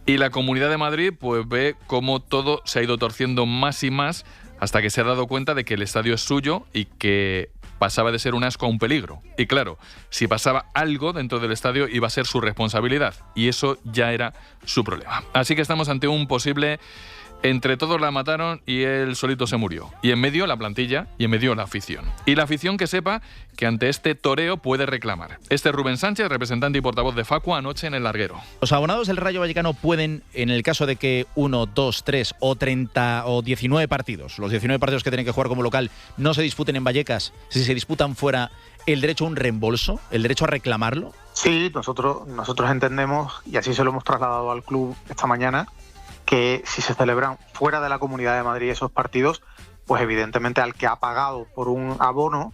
Y la Comunidad de Madrid pues ve cómo todo se ha ido torciendo más y más hasta que se ha dado cuenta de que el estadio es suyo y que pasaba de ser un asco a un peligro. Y claro, si pasaba algo dentro del estadio iba a ser su responsabilidad y eso ya era su problema. Así que estamos ante un posible entre todos la mataron y él solito se murió. Y en medio la plantilla y en medio la afición. Y la afición que sepa que ante este toreo puede reclamar. Este es Rubén Sánchez, representante y portavoz de Facua, anoche en el Larguero. Los abonados del Rayo Vallecano pueden, en el caso de que 1, 2, 3 o 30 o 19 partidos, los 19 partidos que tienen que jugar como local, no se disputen en Vallecas, si se disputan fuera, el derecho a un reembolso, el derecho a reclamarlo. Sí, nosotros entendemos, y así se lo hemos trasladado al club esta mañana, que si se celebran fuera de la Comunidad de Madrid esos partidos, pues evidentemente al que ha pagado por un abono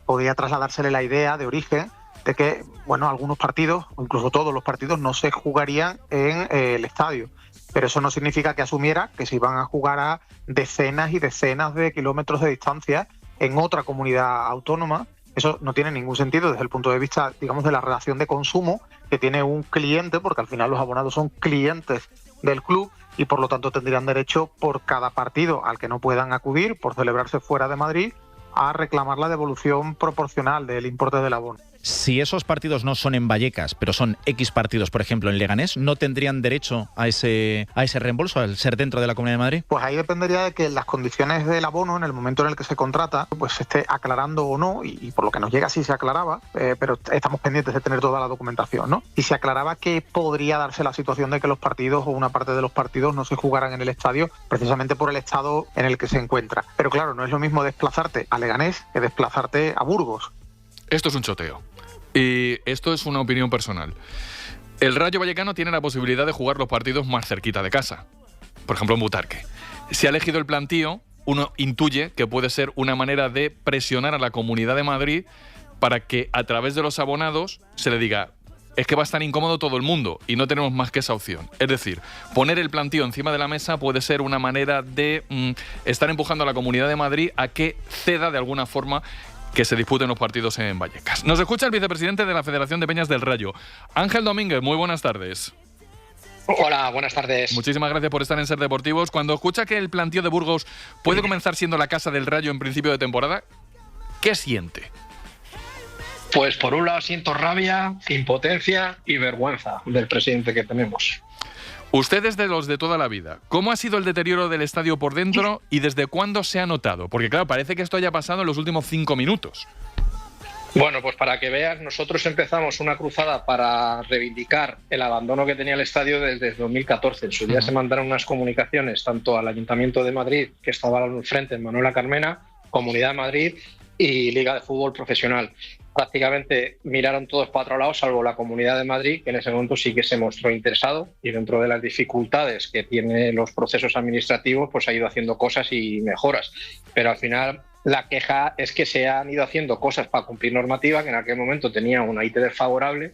podría trasladársele la idea de origen de que, bueno, algunos partidos, o incluso todos los partidos, no se jugarían en el estadio. Pero eso no significa que asumiera que se iban a jugar a decenas y decenas de kilómetros de distancia en otra comunidad autónoma. Eso no tiene ningún sentido desde el punto de vista, digamos, de la relación de consumo que tiene un cliente, porque al final los abonados son clientes del club y por lo tanto tendrían derecho por cada partido al que no puedan acudir, por celebrarse fuera de Madrid, a reclamar la devolución proporcional del importe del abono. Si esos partidos no son en Vallecas, pero son X partidos, por ejemplo, en Leganés, ¿no tendrían derecho a ese reembolso al ser dentro de la Comunidad de Madrid? Pues ahí dependería de que las condiciones del abono, en el momento en el que se contrata, pues se esté aclarando o no, y por lo que nos llega sí se aclaraba, pero estamos pendientes de tener toda la documentación, ¿no? Y se aclaraba que podría darse la situación de que los partidos o una parte de los partidos no se jugaran en el estadio, precisamente por el estado en el que se encuentra. Pero claro, no es lo mismo desplazarte a Leganés que desplazarte a Burgos. Esto es un choteo. Y esto es una opinión personal. El Rayo Vallecano tiene la posibilidad de jugar los partidos más cerquita de casa. Por ejemplo, en Butarque. Si ha elegido el plantío, uno intuye que puede ser una manera de presionar a la Comunidad de Madrid para que a través de los abonados se le diga: es que va a estar incómodo todo el mundo y no tenemos más que esa opción. Es decir, poner el plantío encima de la mesa puede ser una manera de estar empujando a la Comunidad de Madrid a que ceda de alguna forma que se disputen los partidos en Vallecas. Nos escucha el vicepresidente de la Federación de Peñas del Rayo, Ángel Domínguez. Muy buenas tardes. Hola, buenas tardes. Muchísimas gracias por estar en Ser Deportivos. Cuando escucha que el plantío de Burgos puede comenzar siendo la casa del Rayo en principio de temporada, ¿qué siente? Pues por un lado siento rabia, impotencia y vergüenza del presidente que tenemos. Usted es de los de toda la vida. ¿Cómo ha sido el deterioro del estadio por dentro y desde cuándo se ha notado? Porque claro, parece que esto haya pasado en los últimos 5 minutos. Bueno, pues para que veas, nosotros empezamos una cruzada para reivindicar el abandono que tenía el estadio desde 2014. En su día se mandaron unas comunicaciones tanto al Ayuntamiento de Madrid, que estaba al frente en Manuela Carmena, Comunidad de Madrid y Liga de Fútbol Profesional. Prácticamente miraron todos para otro lado, salvo la Comunidad de Madrid, que en ese momento sí que se mostró interesado y dentro de las dificultades que tienen los procesos administrativos, pues ha ido haciendo cosas y mejoras. Pero al final la queja es que se han ido haciendo cosas para cumplir normativa, que en aquel momento tenía una IT desfavorable,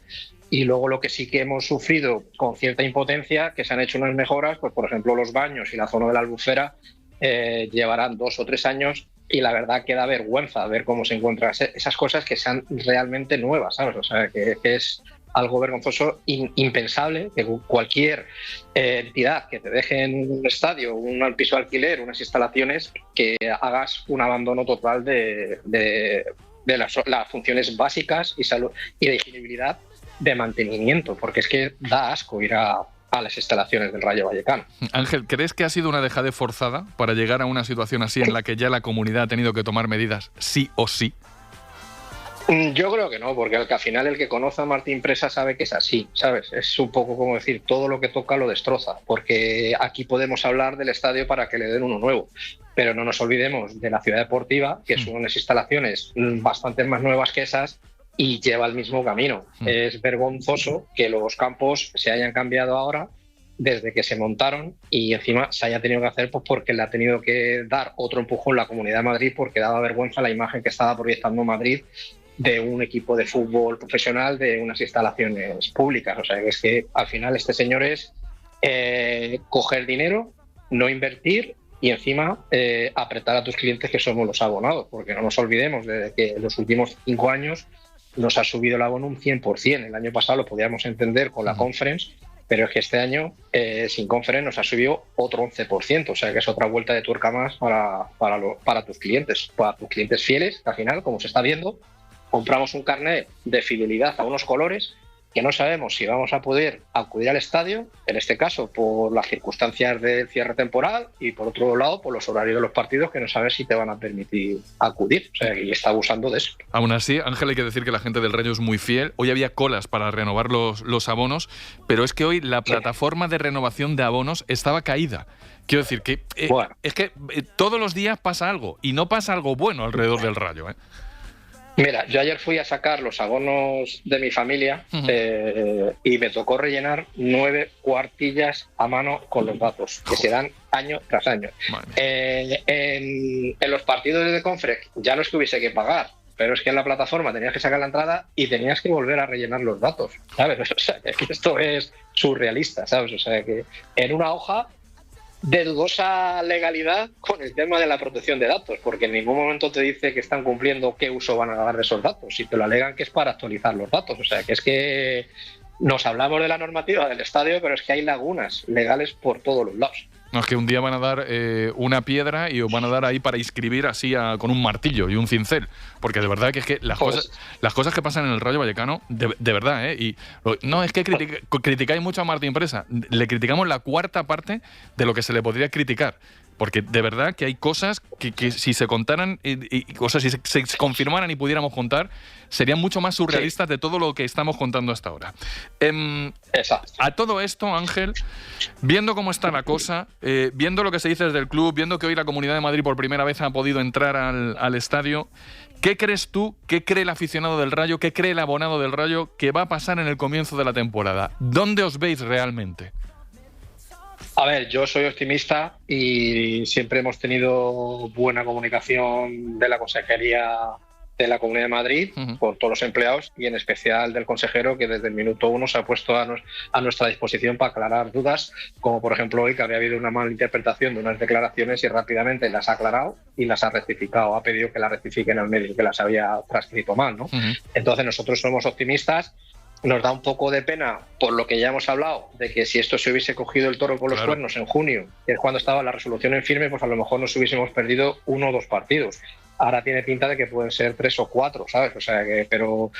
y luego lo que sí que hemos sufrido con cierta impotencia, que se han hecho unas mejoras, pues por ejemplo los baños y la zona de la albufera llevarán 2 o 3 años. Y la verdad que da vergüenza ver cómo se encuentran esas cosas que sean realmente nuevas, ¿sabes? O sea, que es algo vergonzoso, impensable, que cualquier entidad que te deje en un estadio, un piso de alquiler, unas instalaciones, que hagas un abandono total de las funciones básicas y salud y de higienibilidad de mantenimiento, porque es que da asco ir a las instalaciones del Rayo Vallecano. Ángel, ¿crees que ha sido una dejadez forzada para llegar a una situación así en la que ya la comunidad ha tenido que tomar medidas sí o sí? Yo creo que no, porque al final el que conoce a Martín Presa sabe que es así, ¿sabes? Es un poco como decir, todo lo que toca lo destroza, porque aquí podemos hablar del estadio para que le den uno nuevo, pero no nos olvidemos de la ciudad deportiva, que son unas instalaciones bastante más nuevas que esas, y lleva el mismo camino. Es vergonzoso que los campos se hayan cambiado ahora desde que se montaron y encima se haya tenido que hacer pues porque le ha tenido que dar otro empujón la Comunidad de Madrid, porque daba vergüenza la imagen que estaba proyectando Madrid de un equipo de fútbol profesional de unas instalaciones públicas. O sea, es que al final este señor es coger dinero, no invertir y encima apretar a tus clientes, que somos los abonados, porque no nos olvidemos de que en los últimos 5 años nos ha subido el abono un 100%. El año pasado lo podíamos entender con la Conference, pero es que este año sin Conference nos ha subido otro 11%, o sea que es otra vuelta de tuerca más para tus clientes fieles, que al final, como se está viendo, compramos un carnet de fidelidad a unos colores que no sabemos si vamos a poder acudir al estadio, en este caso por las circunstancias del cierre temporal y por otro lado por los horarios de los partidos, que no sabes si te van a permitir acudir. O sea, y está abusando de eso. Aún así, Ángel, hay que decir que la gente del Rayo es muy fiel. Hoy había colas para renovar los abonos, pero es que hoy la plataforma de renovación de abonos estaba caída. Quiero decir que es que todos los días pasa algo y no pasa algo bueno alrededor del Rayo, ¿eh? Mira, yo ayer fui a sacar los abonos de mi familia y me tocó rellenar 9 cuartillas a mano con los datos, que se dan año tras año. En los partidos de Conference ya no es que hubiese que pagar, pero es que en la plataforma tenías que sacar la entrada y tenías que volver a rellenar los datos, ¿sabes? O sea, que esto es surrealista, ¿sabes? O sea, que en una hoja de dudosa legalidad con el tema de la protección de datos, porque en ningún momento te dice que están cumpliendo qué uso van a dar de esos datos, y te lo alegan que es para actualizar los datos. O sea, que es que nos hablamos de la normativa del estadio, pero es que hay lagunas legales por todos los lados. No, es que un día van a dar una piedra y os van a dar ahí para inscribir así con un martillo y un cincel. Porque de verdad que es que las cosas que pasan en el Rayo Vallecano, de verdad, y no es que criticáis mucho a Martín Presa, le criticamos la cuarta parte de lo que se le podría criticar. Porque de verdad que hay cosas que si se contaran, o sea, si se confirmaran y pudiéramos contar, serían mucho más surrealistas de todo lo que estamos contando hasta ahora. A todo esto, Ángel, viendo cómo está la cosa, viendo lo que se dice desde el club, viendo que hoy la Comunidad de Madrid por primera vez ha podido entrar al estadio, ¿qué crees tú, qué cree el aficionado del Rayo, qué cree el abonado del Rayo que va a pasar en el comienzo de la temporada? ¿Dónde os veis realmente? A ver, yo soy optimista y siempre hemos tenido buena comunicación de la Consejería de la Comunidad de Madrid por todos los empleados y en especial del consejero, que desde el minuto 1 se ha puesto a nuestra disposición para aclarar dudas, como por ejemplo hoy, que había habido una mala interpretación de unas declaraciones y rápidamente las ha aclarado y las ha rectificado. Ha pedido que las rectifiquen al medio, que las había transcrito mal, ¿no? Entonces nosotros somos optimistas. Nos da un poco de pena por lo que ya hemos hablado, de que si esto se hubiese cogido el toro por los cuernos en junio, que es cuando estaba la resolución en firme, pues a lo mejor nos hubiésemos perdido 1 o 2 partidos. Ahora tiene pinta de que pueden ser 3 o 4, ¿sabes? O sea, pero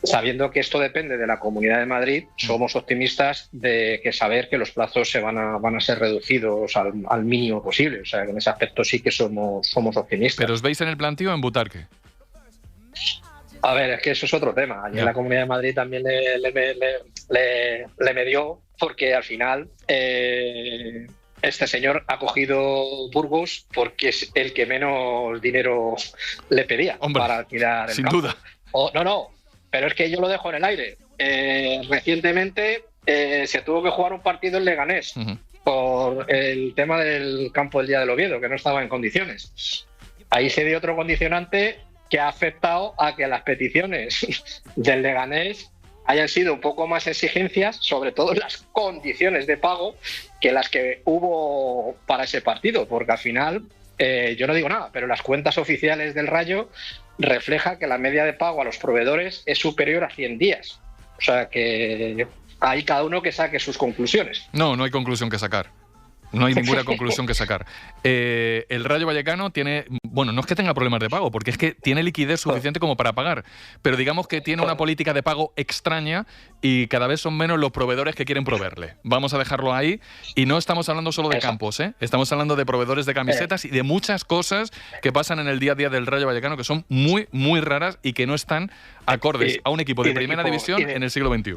sabiendo que esto depende de la Comunidad de Madrid, somos optimistas de que saber que los plazos se van a ser reducidos al mínimo posible. O sea, que en ese aspecto sí que somos optimistas. ¿Pero os veis en el plantío o en Butarque? A ver, es que eso es otro tema. Allí en la Comunidad de Madrid también le medió, porque al final este señor ha cogido Burgos porque es el que menos dinero le pedía para alquilar el sin campo. duda. No, pero es que yo lo dejo en el aire. Recientemente se tuvo que jugar un partido en Leganés por el tema del campo del Día del Oviedo, que no estaba en condiciones. Ahí se dio otro condicionante que ha afectado a que las peticiones del Leganés hayan sido un poco más exigencias, sobre todo en las condiciones de pago, que las que hubo para ese partido, porque al final, yo no digo nada, pero las cuentas oficiales del Rayo reflejan que la media de pago a los proveedores es superior a 100 días. O sea que hay cada uno que saque sus conclusiones. No hay conclusión que sacar. No hay ninguna conclusión que sacar. El Rayo Vallecano tiene... Bueno, no es que tenga problemas de pago, porque es que tiene liquidez suficiente como para pagar. Pero digamos que tiene una política de pago extraña y cada vez son menos los proveedores que quieren proveerle. Vamos a dejarlo ahí. Y no estamos hablando solo de campos, ¿eh? Estamos hablando de proveedores de camisetas y de muchas cosas que pasan en el día a día del Rayo Vallecano que son muy, muy raras y que no están acordes a un equipo de primera división en el siglo XXI.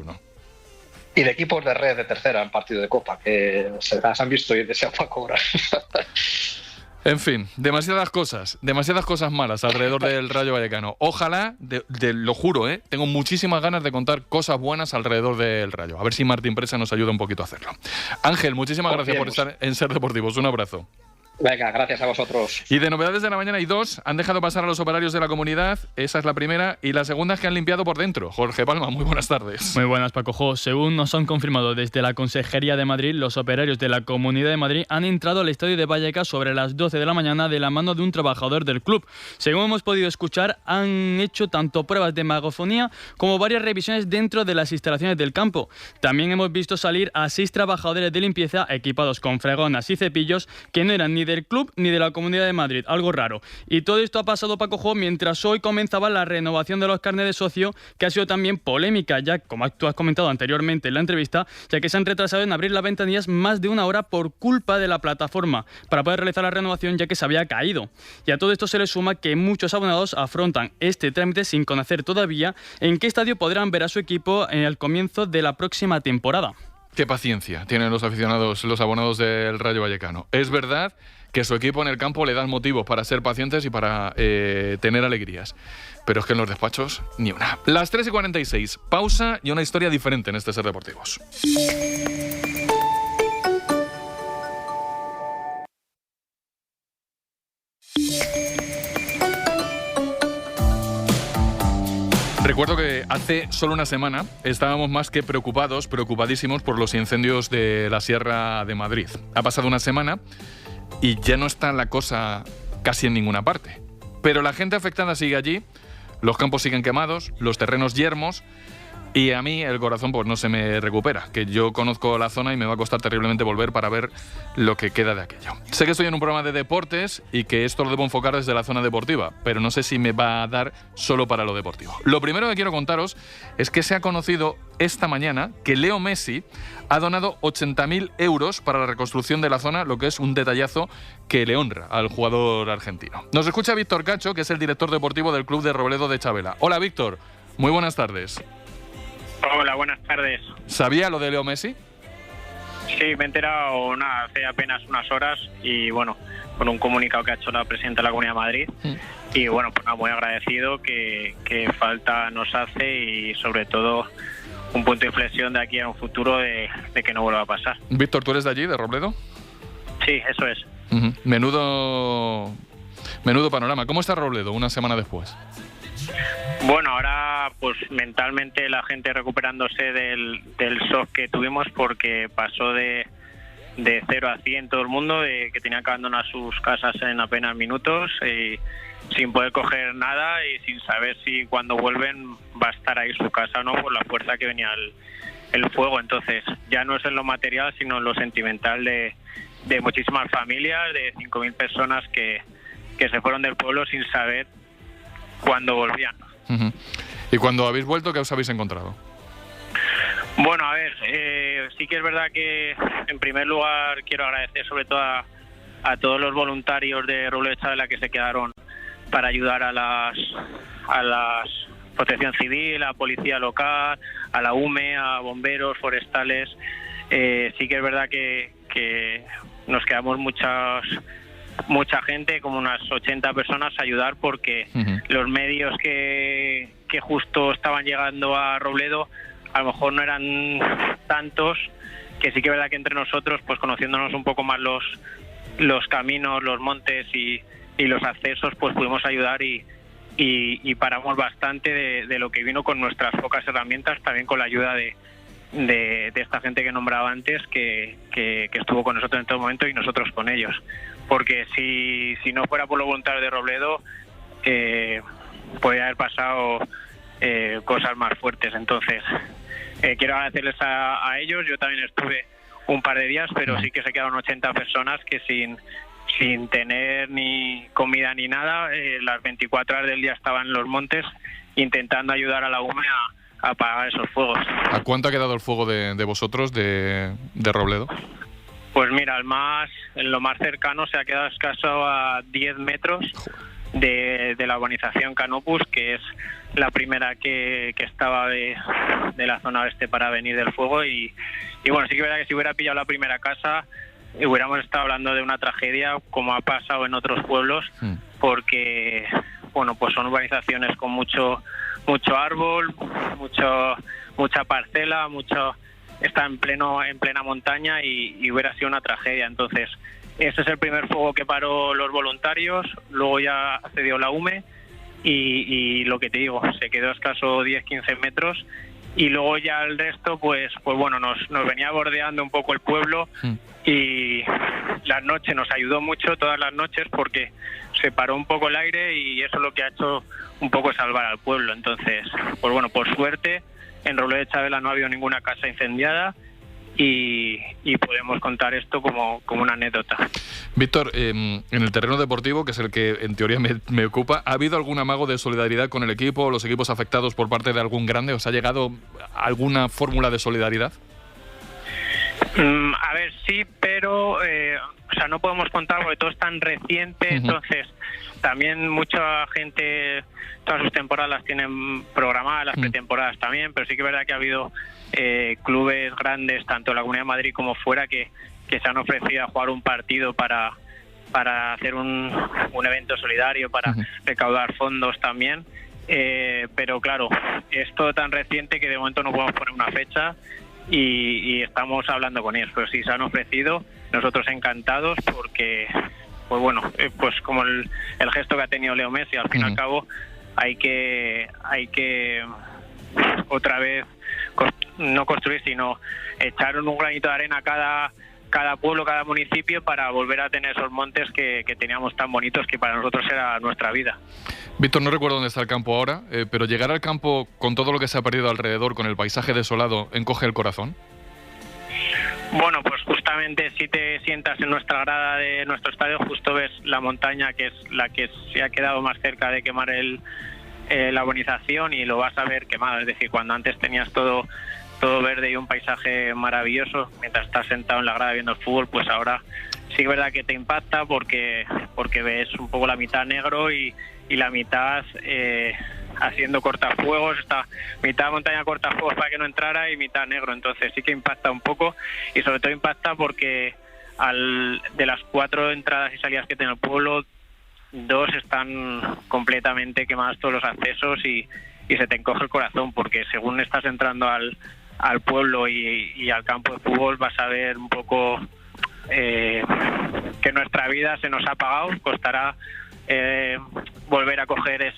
Y de equipos de red de tercera en partido de Copa, que se las han visto y desean para cobrar. En fin, demasiadas cosas malas alrededor del Rayo Vallecano. Ojalá, lo juro, tengo muchísimas ganas de contar cosas buenas alrededor del Rayo. A ver si Martín Presa nos ayuda un poquito a hacerlo. Ángel, muchísimas gracias por estar en Ser Deportivos. Un abrazo. Venga, gracias a vosotros. Y de novedades de la mañana hay 2. Han dejado pasar a los operarios de la comunidad. Esa es la primera. Y la segunda es que han limpiado por dentro. Jorge Palma, muy buenas tardes. Muy buenas, Paco Jo. Según nos han confirmado desde la Consejería de Madrid, los operarios de la Comunidad de Madrid han entrado al estadio de Vallecas sobre las 12 de la mañana de la mano de un trabajador del club. Según hemos podido escuchar, han hecho tanto pruebas de megafonía como varias revisiones dentro de las instalaciones del campo. También hemos visto salir a 6 trabajadores de limpieza equipados con fregonas y cepillos que no eran ni del club ni de la Comunidad de Madrid, algo raro. Y todo esto ha pasado, Paco Jo, mientras hoy comenzaba la renovación de los carnets de socio, que ha sido también polémica, ya como tú has comentado anteriormente en la entrevista, ya que se han retrasado en abrir las ventanillas más de una hora por culpa de la plataforma para poder realizar la renovación, ya que se había caído. Y a todo esto se le suma que muchos abonados afrontan este trámite sin conocer todavía en qué estadio podrán ver a su equipo en el comienzo de la próxima temporada. Qué paciencia tienen los aficionados, los abonados del Rayo Vallecano. Es verdad que su equipo en el campo le dan motivos para ser pacientes y para tener alegrías. Pero es que en los despachos, ni una. Las 3:46, pausa y una historia diferente en este Ser Deportivos. Recuerdo que hace solo una semana estábamos más que preocupadísimos por los incendios de la Sierra de Madrid. Ha pasado una semana y ya no está la cosa casi en ninguna parte. Pero la gente afectada sigue allí, los campos siguen quemados, los terrenos yermos, y a mí el corazón pues no se me recupera, que yo conozco la zona y me va a costar terriblemente volver para ver lo que queda de aquello. Sé que estoy en un programa de deportes y que esto lo debo enfocar desde la zona deportiva, pero no sé si me va a dar solo para lo deportivo. Lo primero que quiero contaros es que se ha conocido esta mañana que Leo Messi ha donado 80.000 euros para la reconstrucción de la zona, lo que es un detallazo que le honra al jugador argentino. Nos escucha Víctor Cacho, que es el director deportivo del club de Robledo de Chavela. Hola Víctor, muy buenas tardes. Hola, buenas tardes. ¿Sabía lo de Leo Messi? Sí, me he enterado hace apenas unas horas y bueno, con un comunicado que ha hecho la presidenta de la Comunidad de Madrid. Y bueno, pues nada, muy agradecido, que falta nos hace y sobre todo un punto de inflexión de aquí a un futuro de que no vuelva a pasar. Víctor, ¿tú eres de allí, de Robledo? Sí, eso es. Menudo panorama. ¿Cómo está Robledo una semana después? Bueno, ahora pues mentalmente la gente recuperándose del shock que tuvimos, porque pasó de 0 a 100 todo el mundo, de que tenía que abandonar sus casas en apenas minutos y sin poder coger nada y sin saber si cuando vuelven va a estar ahí su casa o no, por la fuerza que venía el fuego. Entonces ya no es en lo material sino en lo sentimental de muchísimas familias, de 5.000 personas que se fueron del pueblo sin saber cuándo volvían. ¿Y cuando habéis vuelto, qué os habéis encontrado? Bueno, a ver, sí que es verdad que en primer lugar quiero agradecer sobre todo a todos los voluntarios de Robledo de Chavela que se quedaron para ayudar a las Protección Civil, a Policía Local, a la UME, a bomberos, forestales. Sí que es verdad que nos quedamos mucha gente, como unas 80 personas, a ayudar, porque los medios que justo estaban llegando a Robledo a lo mejor no eran tantos, que sí que es verdad que entre nosotros, pues conociéndonos un poco más los caminos, los montes y los accesos, pues pudimos ayudar y paramos bastante de lo que vino con nuestras pocas herramientas, también con la ayuda de esta gente que nombraba antes, que estuvo con nosotros en todo momento y nosotros con ellos. Porque si no fuera por los voluntarios de Robledo, podría haber pasado cosas más fuertes. Entonces, quiero agradecerles a ellos. Yo también estuve un par de días, pero sí que se quedaron 80 personas que sin tener ni comida ni nada, las 24 horas del día estaban en los montes intentando ayudar a la UME a apagar esos fuegos. ¿A cuánto ha quedado el fuego de vosotros, de Robledo? Pues mira, en lo más cercano se ha quedado escaso a 10 metros de la urbanización Canopus, que es la primera que estaba de la zona oeste para venir del fuego. Y bueno, sí que es verdad que si hubiera pillado la primera casa, hubiéramos estado hablando de una tragedia, como ha pasado en otros pueblos, porque bueno, pues son urbanizaciones con mucho árbol, mucha parcela, está en plena montaña y hubiera sido una tragedia. Entonces, ese es el primer fuego que paró los voluntarios, luego ya accedió la UME y lo que te digo, se quedó escaso 10-15 metros y luego ya el resto, pues bueno, nos venía bordeando un poco el pueblo y las noches nos ayudó mucho, todas las noches, porque se paró un poco el aire y eso es lo que ha hecho un poco salvar al pueblo. Entonces, pues bueno, por suerte en Robledo de Chavela no ha habido ninguna casa incendiada y podemos contar esto como una anécdota. Víctor, en el terreno deportivo, que es el que en teoría me ocupa, ¿ha habido algún amago de solidaridad con el equipo, los equipos afectados por parte de algún grande? ¿Os ha llegado alguna fórmula de solidaridad? A ver, sí, pero no podemos contar porque todo es tan reciente. Entonces también mucha gente todas sus temporadas las tienen programadas, las pretemporadas también, pero sí que es verdad que ha habido clubes grandes, tanto en la Comunidad de Madrid como fuera, que se han ofrecido a jugar un partido para hacer un evento solidario, para recaudar fondos también. Pero claro, es todo tan reciente que de momento no podemos poner una fecha y estamos hablando con ellos, pero sí se han ofrecido, nosotros encantados, porque pues bueno, pues como el gesto que ha tenido Leo Messi, al fin y al cabo hay que otra vez no construir, sino echar un granito de arena a cada pueblo, cada municipio, para volver a tener esos montes que teníamos tan bonitos, que para nosotros era nuestra vida. Víctor, no recuerdo dónde está el campo ahora, pero llegar al campo con todo lo que se ha perdido alrededor, con el paisaje desolado, ¿encoge el corazón? Bueno, pues justamente si te sientas en nuestra grada de nuestro estadio, justo ves la montaña, que es la que se ha quedado más cerca de quemar la urbanización, y lo vas a ver quemado. Es decir, cuando antes tenías todo verde y un paisaje maravilloso mientras estás sentado en la grada viendo el fútbol, pues ahora sí que es verdad que te impacta porque ves un poco la mitad negro y la mitad haciendo cortafuegos, esta mitad montaña cortafuegos para que no entrara y mitad negro. Entonces sí que impacta un poco, y sobre todo impacta porque de las 4 entradas y salidas que tiene el pueblo, 2 están completamente quemadas, todos los accesos, y se te encoge el corazón, porque según estás entrando al pueblo y al campo de fútbol, vas a ver un poco que nuestra vida se nos ha apagado. Costará volver a coger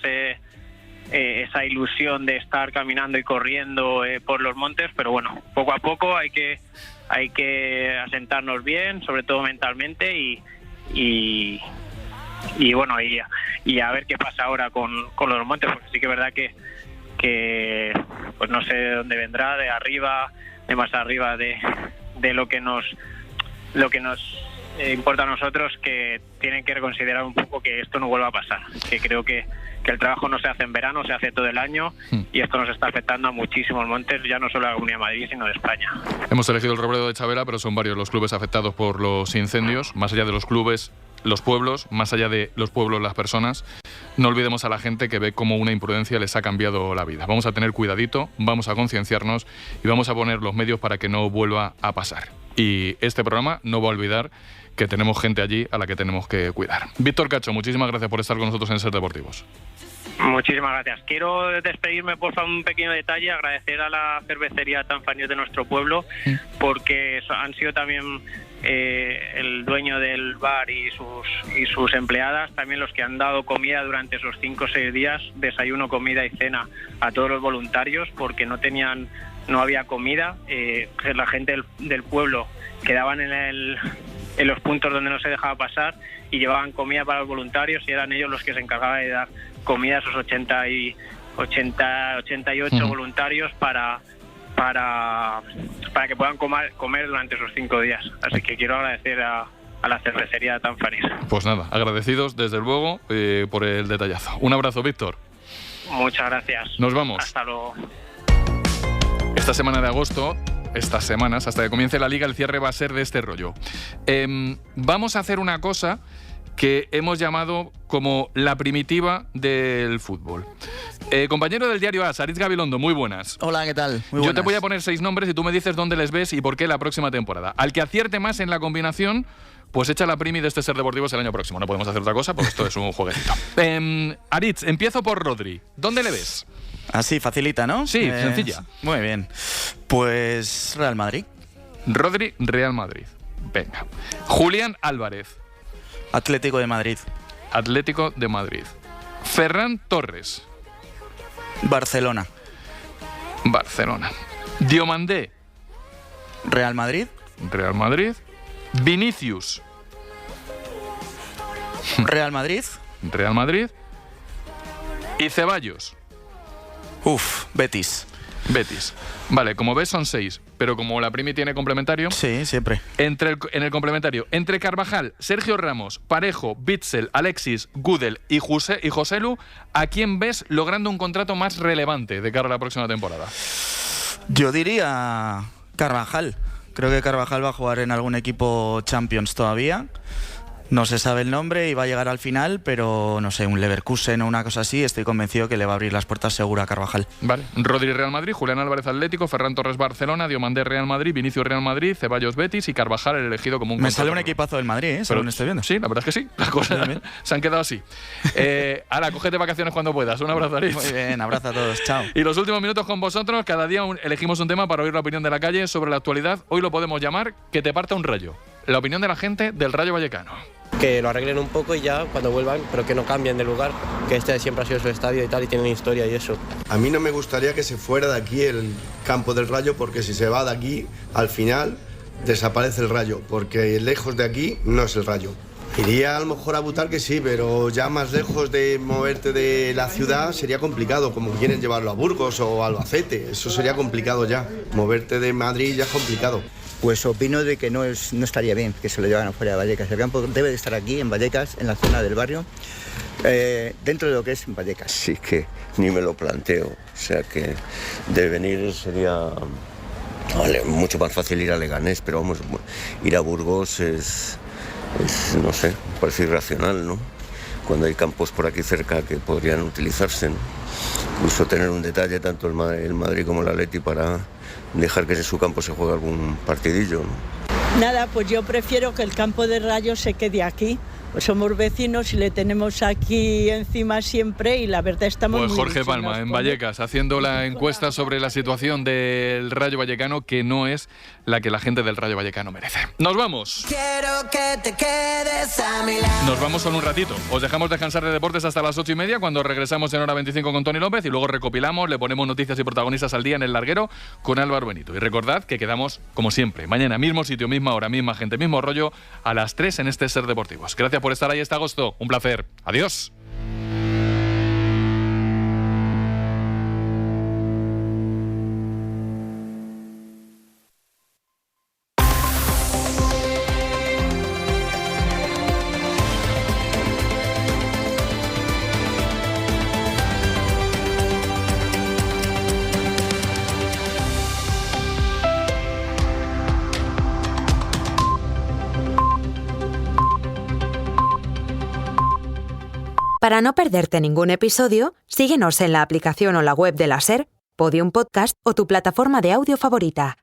esa ilusión de estar caminando y corriendo por los montes, pero bueno, poco a poco hay que asentarnos bien, sobre todo mentalmente, y bueno, y a ver qué pasa ahora con los montes, porque sí que es verdad que pues no sé de dónde vendrá, de arriba, de más arriba, de lo que nos importa a nosotros, que tienen que reconsiderar un poco que esto no vuelva a pasar, que creo que el trabajo no se hace en verano, se hace todo el año, y esto nos está afectando a muchísimos montes, ya no solo a la Comunidad de Madrid, sino de España. Hemos elegido el Robledo de Chavela, pero son varios los clubes afectados por los incendios, más allá de los clubes, los pueblos, más allá de los pueblos, las personas. No olvidemos a la gente que ve cómo una imprudencia les ha cambiado la vida. Vamos a tener cuidadito, vamos a concienciarnos y vamos a poner los medios para que no vuelva a pasar. Y este programa no va a olvidar que tenemos gente allí a la que tenemos que cuidar. Víctor Cacho, muchísimas gracias por estar con nosotros en Ser Deportivos. Muchísimas gracias. Quiero despedirme, por favor, un pequeño detalle, agradecer a la cervecería Tanfanies de nuestro pueblo, porque han sido también el dueño del bar y sus empleadas también los que han dado comida durante esos 5 o 6 días, desayuno, comida y cena a todos los voluntarios, porque no había comida. La gente del pueblo quedaban en los puntos donde no se dejaba pasar y llevaban comida para los voluntarios, y eran ellos los que se encargaban de dar comida a esos 88 voluntarios para que puedan comer durante esos 5 días. Así que quiero agradecer a la cervecería Tanfanies. Pues nada, agradecidos desde luego por el detallazo. Un abrazo, Víctor. Muchas gracias. Nos vamos. Hasta luego. Esta semana de agosto, estas semanas, hasta que comience la Liga, el cierre va a ser de este rollo. Vamos a hacer una cosa que hemos llamado como la primitiva del fútbol. Compañero del diario AS, Aritz Gabilondo, muy buenas. Hola, ¿qué tal? Muy buenas. Yo te voy a poner 6 nombres y tú me dices dónde les ves y por qué la próxima temporada. Al que acierte más en la combinación, pues echa la primi de este Ser Deportivos el año próximo. No podemos hacer otra cosa porque esto es un jueguetito. Aritz, empiezo por Rodri. ¿Dónde le ves? Así, facilita, ¿no? Sí, sencilla. Muy bien. Pues Real Madrid. Rodri, Real Madrid. Venga. Julián Álvarez. Atlético de Madrid. Atlético de Madrid. Ferran Torres. Barcelona. Barcelona. Diomandé. Real Madrid. Real Madrid. Vinicius. Real Madrid. Real Madrid. Y Ceballos. Betis. Betis. Vale, como ves son 6, pero como la primi tiene complementario... Sí, siempre. En el complementario, entre Carvajal, Sergio Ramos, Parejo, Bitzel, Alexis, Gudel y Joselu, ¿a quién ves logrando un contrato más relevante de cara a la próxima temporada? Yo diría Carvajal. Creo que Carvajal va a jugar en algún equipo Champions todavía. No se sabe el nombre y va a llegar al final, pero no sé, un Leverkusen o una cosa así, estoy convencido que le va a abrir las puertas seguro a Carvajal. Vale, Rodri Real Madrid, Julián Álvarez Atlético, Ferran Torres Barcelona, Diomandé Real Madrid, Vinicius Real Madrid, Ceballos Betis y Carvajal el elegido como un... Me sale un equipazo del Madrid, según estoy viendo. Sí, la verdad es que sí, las cosas se han quedado así. Ahora, cógete vacaciones cuando puedas, un abrazo, Aritz. Muy bien, abrazo a todos, chao. Y los últimos minutos con vosotros, cada día elegimos un tema para oír la opinión de la calle sobre la actualidad. Hoy lo podemos llamar que te parta un rayo, la opinión de la gente del Rayo Vallecano. Que lo arreglen un poco y ya cuando vuelvan, pero que no cambien de lugar, que este siempre ha sido su estadio y tal, y tienen historia y eso. A mí no me gustaría que se fuera de aquí el campo del Rayo, porque si se va de aquí, al final desaparece el Rayo, porque lejos de aquí no es el Rayo. Iría a lo mejor a Butarque, sí, pero ya más lejos de moverte de la ciudad sería complicado, como quieren llevarlo a Burgos o a Albacete, eso sería complicado ya. Moverte de Madrid ya es complicado. Pues opino de que no estaría bien que se lo llevaran fuera de Vallecas. El campo debe de estar aquí, en Vallecas, en la zona del barrio, dentro de lo que es Vallecas. Sí, que ni me lo planteo. O sea que de venir sería mucho más fácil ir a Leganés, pero vamos, ir a Burgos es no sé, parece irracional, ¿no? Cuando hay campos por aquí cerca que podrían utilizarse, ¿no? Incluso tener un detalle tanto el Madrid como el Atleti para dejar que en su campo se juegue algún partidillo, ¿no? Nada, pues yo prefiero que el campo de Rayo se quede aquí. Pues somos vecinos y le tenemos aquí encima siempre y la verdad estamos pues muy Jorge Palma, en Vallecas, haciendo la encuesta sobre la situación del Rayo Vallecano, que no es la que la gente del Rayo Vallecano merece. ¡Nos vamos! Quiero que te quedes a mi lado. Nos vamos solo un ratito. Os dejamos descansar de deportes hasta las 8:30, cuando regresamos en hora 25 con Tony López, y luego recopilamos, le ponemos noticias y protagonistas al día en El Larguero con Álvaro Benito. Y recordad que quedamos, como siempre, mañana mismo sitio, misma hora, misma gente, mismo rollo, a las 3 en este Ser Deportivos. Gracias por estar ahí este agosto. Un placer. Adiós. Para no perderte ningún episodio, síguenos en la aplicación o la web de la SER, Podium Podcast o tu plataforma de audio favorita.